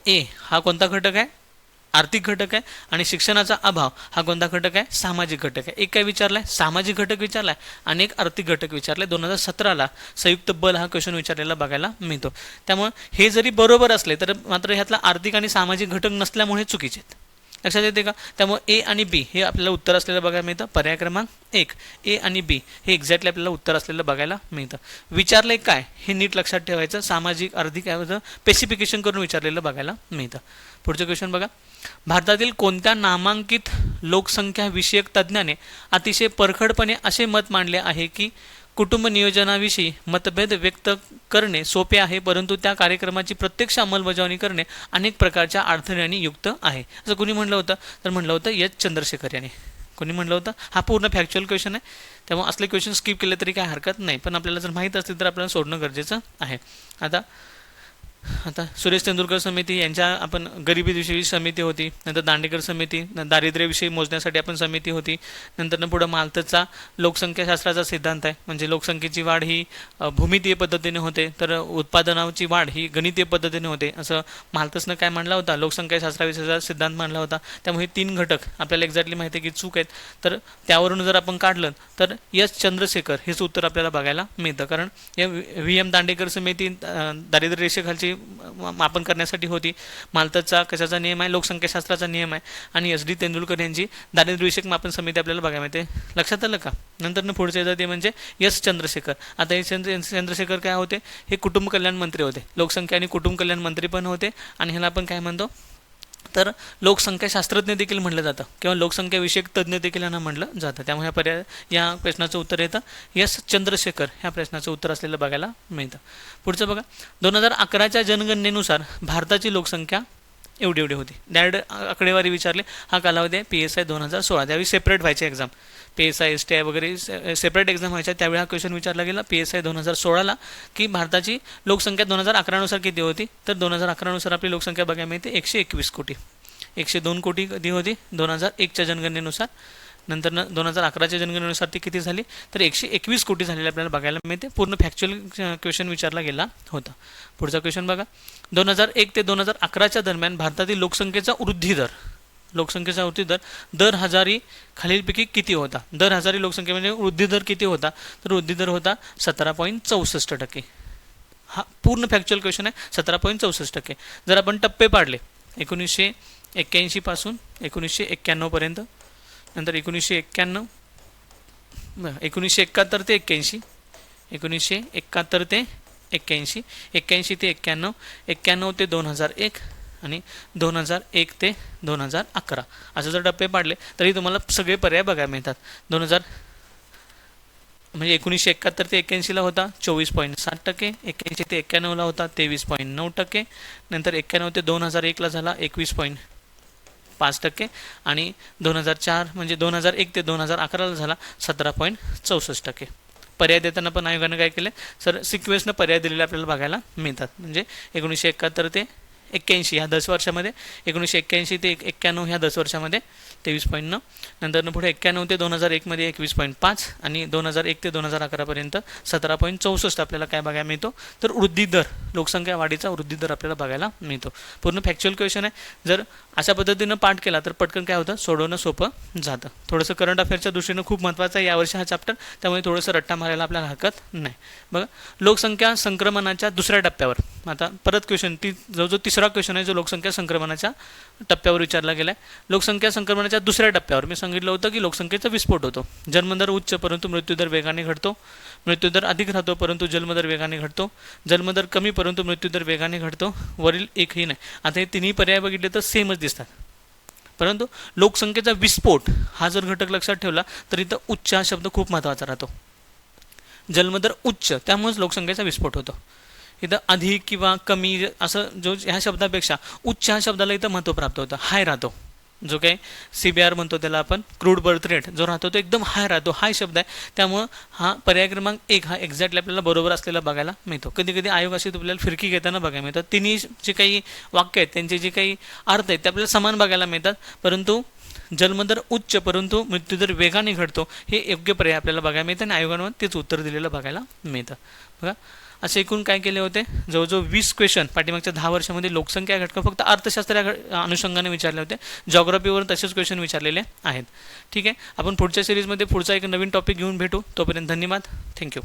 ए हा कोणता घटक आहे? आर्थिक घटक आहे. आणि शिक्षणाचा अभाव हा कोणता घटक आहे? सामाजिक घटक आहे. एक काय विचारलाय? सामाजिक घटक विचारलाय आणि एक आर्थिक घटक विचारलाय. 2017ला संयुक्त बल हा क्वेश्चन विचारलेला बघायला मिळतो. त्यामुळे हे जरी बरोबर असले तर मात्र ह्यातला आर्थिक आणि सामाजिक घटक नसल्यामुळे चुकीचे आहेत. लक्षात येते का? त्यामुळे ए आणि बी हे आपल्याला उत्तर असलेलं बघायला मिळतं. पर्याय क्रमांक 1 ए आणि बी हे एक्झॅक्टली आपल्याला उत्तर असलेलं बघायला मिळतं. विचारले काय हे नीट लक्षात ठेवायचं. सामाजिक आर्थिक स्पेसिफिकेशन करून विचारलेलं बघायला मिळतं. पुढचं क्वेश्चन बघा, भारतातील कोणत्या नामांकित लोकसंख्या विषयक तज्ज्ञाने अतिशय परखडपणे असे मत मांडले आहे की कुटुंब नियोजनाविषयी मतभेद व्यक्त करणे सोपे आहे, परंतु त्या कार्यक्रमाची प्रत्यक्ष अंमलबजावणी करणे अनेक प्रकारच्या अडथळ्यांनी युक्त आहे. असं कुणी म्हणलं होतं? तर म्हणलं होतं एच चंद्रशेखर यांनी. कोणी म्हणलं होतं? हा पूर्ण फॅक्च्युअल क्वेश्चन आहे, त्यामुळे असले क्वेश्चन स्किप केले तरी काय हरकत नाही, पण आपल्याला जर माहीत असतील तर आपल्याला सोडणं गरजेचं आहे. आता सुरेश तेंडुलकर समिती यांच्या आपण गरिबीविषयी समिती होती, नंतर दांडेकर समिती दारिद्र्याविषयी मोजण्यासाठी आपण समिती होती, नंतर पुढं माल्थचा लोकसंख्याशास्त्राचा सिद्धांत आहे, म्हणजे लोकसंख्येची वाढ ही भूमितीय पद्धतीने होते तर उत्पादनाची वाढ ही गणितीय पद्धतीने होते, असं माल्थसनं काय मांडला होता? लोकसंख्याशास्त्राविषयीचा सिद्धांत मांडला होता. त्यामुळे 3 घटक आपल्याला एक्झॅक्टली माहिती आहे की चूक आहेत, तर त्यावरून जर आपण काढलं तर एस चंद्रशेखर हेच उत्तर आपल्याला बघायला मिळतं. कारण या VM दांडेकर समिती दारिद्र्य रेषेखालची मापन करण्यासाठी होती. माल्थचा कशाचा नियम आहे? लोकसंख्याशास्त्राचा नियम आहे. आणि SD तेंडुलकर यांची दारिद्र्यविषयक मापन समिती आपल्याला बघायला मिळते. लक्षात आलं का? नंतर पुढचे येतं ते म्हणजे एस चंद्रशेखर. आता हे चंद्रशेखर काय होते? हे कुटुंब कल्याण मंत्री होते, लोकसंख्या आणि कुटुंब कल्याण मंत्री पण होते. आणि ह्याला आपण काय म्हणतो? तर लोकसंख्या शास्त्रज्ञ देखील म्हटलं जातं किंवा लोकसंख्या विषयक तज्ज्ञ देखील यांना म्हटलं जातं. त्यामुळे या प्रश्नाचं उत्तर येतं एस चंद्रशेखर ह्या प्रश्नाचं उत्तर असलेलं बघायला मिळतं. पुढचं बघा, 2011च्या जनगणनेनुसार भारताची लोकसंख्या एवढी होती. डायरेक्ट आकडेवारी विचारले. हा कालावधी आहे PSI 2016. त्यावेळी सेपरेट व्हायचे एक्झाम, PSI STI वगैरे सेपरेट एक्झाम व्हायच्या. त्यावेळी हा क्वेश्चन विचारला गेला PSI 2016ला की भारताची लोकसंख्या 2011नुसार किती होती? तर 2011नुसार आपली लोकसंख्या बघायला मिळते 121 कोटी. 102 कोटी कधी होती? 2001च्या जनगणनेनुसार. नंतर 2011च्या जनगणनेनुसार ती किती झाली तर 121 कोटी झालेली आपल्याला बघायला मिळते. पूर्ण फॅक्च्युअल क्वेश्चन विचारला गेला होता. पुढचा क्वेश्चन बघा. 2001 ते 2011च्या दरम्यान भारतातील लोकसंख्येचा वृद्धी दर दर हजारी खालीलपैकी किती होता. दर हजारी लोकसंख्येमध्ये वृद्धी दर किती होता तर वृद्धी दर होता 17.64%. हा पूर्ण फॅक्च्युअल क्वेश्चन आहे. 17.64%. जर आपण टप्पे पाडले 1981 पासून 1991 पर्यंत, नंतर 1971, 1971 ते 81, 1971 ते 81, 81 ते 91, 91 ते 2001 आणि 2001 ते 2011 असं जर टप्पे पाडले तरी तुम्हाला सगळे पर्याय बघायला मिळतात. 2000 म्हणजे 1971 ते 81ला होता 24.7%, 81 ते 91ला होता 23.9%, नंतर 91 ते 2001ला झाला 21.5% आणि 2004 म्हणजे 2001 ते 2011ला झाला 17.64%. पर्याय देताना पण आयोगाने काय केले सर सिक्वेन्सनं पर्याय दिलेले आपल्याला बघायला मिळतात. म्हणजे 1971 ते 81 ह्या 10 वर्षामध्ये, 1981 ते 91 ह्या 10 वर्षामध्ये 23.9, नंतर पुढे 91 ते 2001 मध्ये 21.5 आणि 2001 ते 2011 पर्यंत 17.64 आपल्याला काय बघायला मिळतो तर वृद्धी दर, लोकसंख्या वाढीचा वृद्धी दर आपल्याला बघायला मिळतो. पूर्ण फॅक्च्युअल क्वेश्चन आहे. जर अशा पद्धतीनं पाठ केला तर पटकन काय होतं सोडवणं सोपं जातं. थोडंसं करंट अफेअरच्या दृष्टीनं खूप महत्त्वाचं आहे यावर्षी हा चॅप्टर, त्यामुळे थोडंसं रट्टा मारायला आपल्याला हरकत नाही. बघा लोकसंख्या संक्रमणाच्या दुसऱ्या टप्प्यावर, आता परत क्वेश्चन जो तिसरा क्वेश्चन आहे जो लोकसंख्या संक्रमणाच्या टप्प्यावर विचारला गेला आहे. लोकसंख्या संक्रमणाच्या दुसऱ्या टप्प्यावर मी सांगितलं होतं की लोकसंख्येचा विस्फोट होतो. जन्मदर उच्च परंतु मृत्यूदर वेगाने घडतो, मृत्यूदर अधिक राहतो परंतु जन्मदर वेगाने घडतो, जन्मदर कमी परंतु मृत्यूदर वेगाने घडतो, वरील एकही नाही. आता हे तिन्ही पर्याय बघितले तर सेमच दिसतात, परंतु लोकसंख्येचा विस्फोट हा जर घटक लक्षात ठेवला तर इथं उच्च हा शब्द खूप महत्त्वाचा राहतो. जन्मदर उच्च त्यामुळेच लोकसंख्येचा विस्फोट होतो. इथं अधिक किंवा कमी असं जो ह्या शब्दापेक्षा उच्च ह्या शब्दाला इथं महत्त्व प्राप्त होतं, हाय राहतो. जो काही CBR म्हणतो त्याला आपण क्रूड बर्थ रेट जो राहतो तो एकदम हाय राहतो, हाय शब्द आहे. त्यामुळं हा पर्याय क्रमांक 1 हा एक्झॅक्टली आपल्याला बरोबर असलेला बघायला मिळतो. कधी कधी आयोग अशी आपल्याला फिरकी घेताना बघायला मिळतात. तिन्ही जे काही वाक्य आहेत त्यांचे जे काही अर्थ आहेत ते आपल्याला समान बघायला मिळतात, परंतु जन्मदर उच्च परंतु मृत्यूदर वेगाने घडतो हे योग्य पर्याय आपल्याला बघायला मिळतं आणि आयोगानं तेच उत्तर दिलेलं बघायला मिळतं. बघा असे एकूण काय केले होते जवळजवळ 20 क्वेश्चन पाठीमागच्या 10 वर्षामध्ये लोकसंख्या घटक फक्त अर्थशास्त्र अनुषंगाने विचारले होते. जॉग्राफीवर तसेच क्वेश्चन विचारलेले आहेत. ठीक आहे, आपण पुढच्या सिरीजमध्ये पुढचा एक नवीन टॉपिक घेऊन भेटू. तोपर्यंत धन्यवाद. थँक्यू.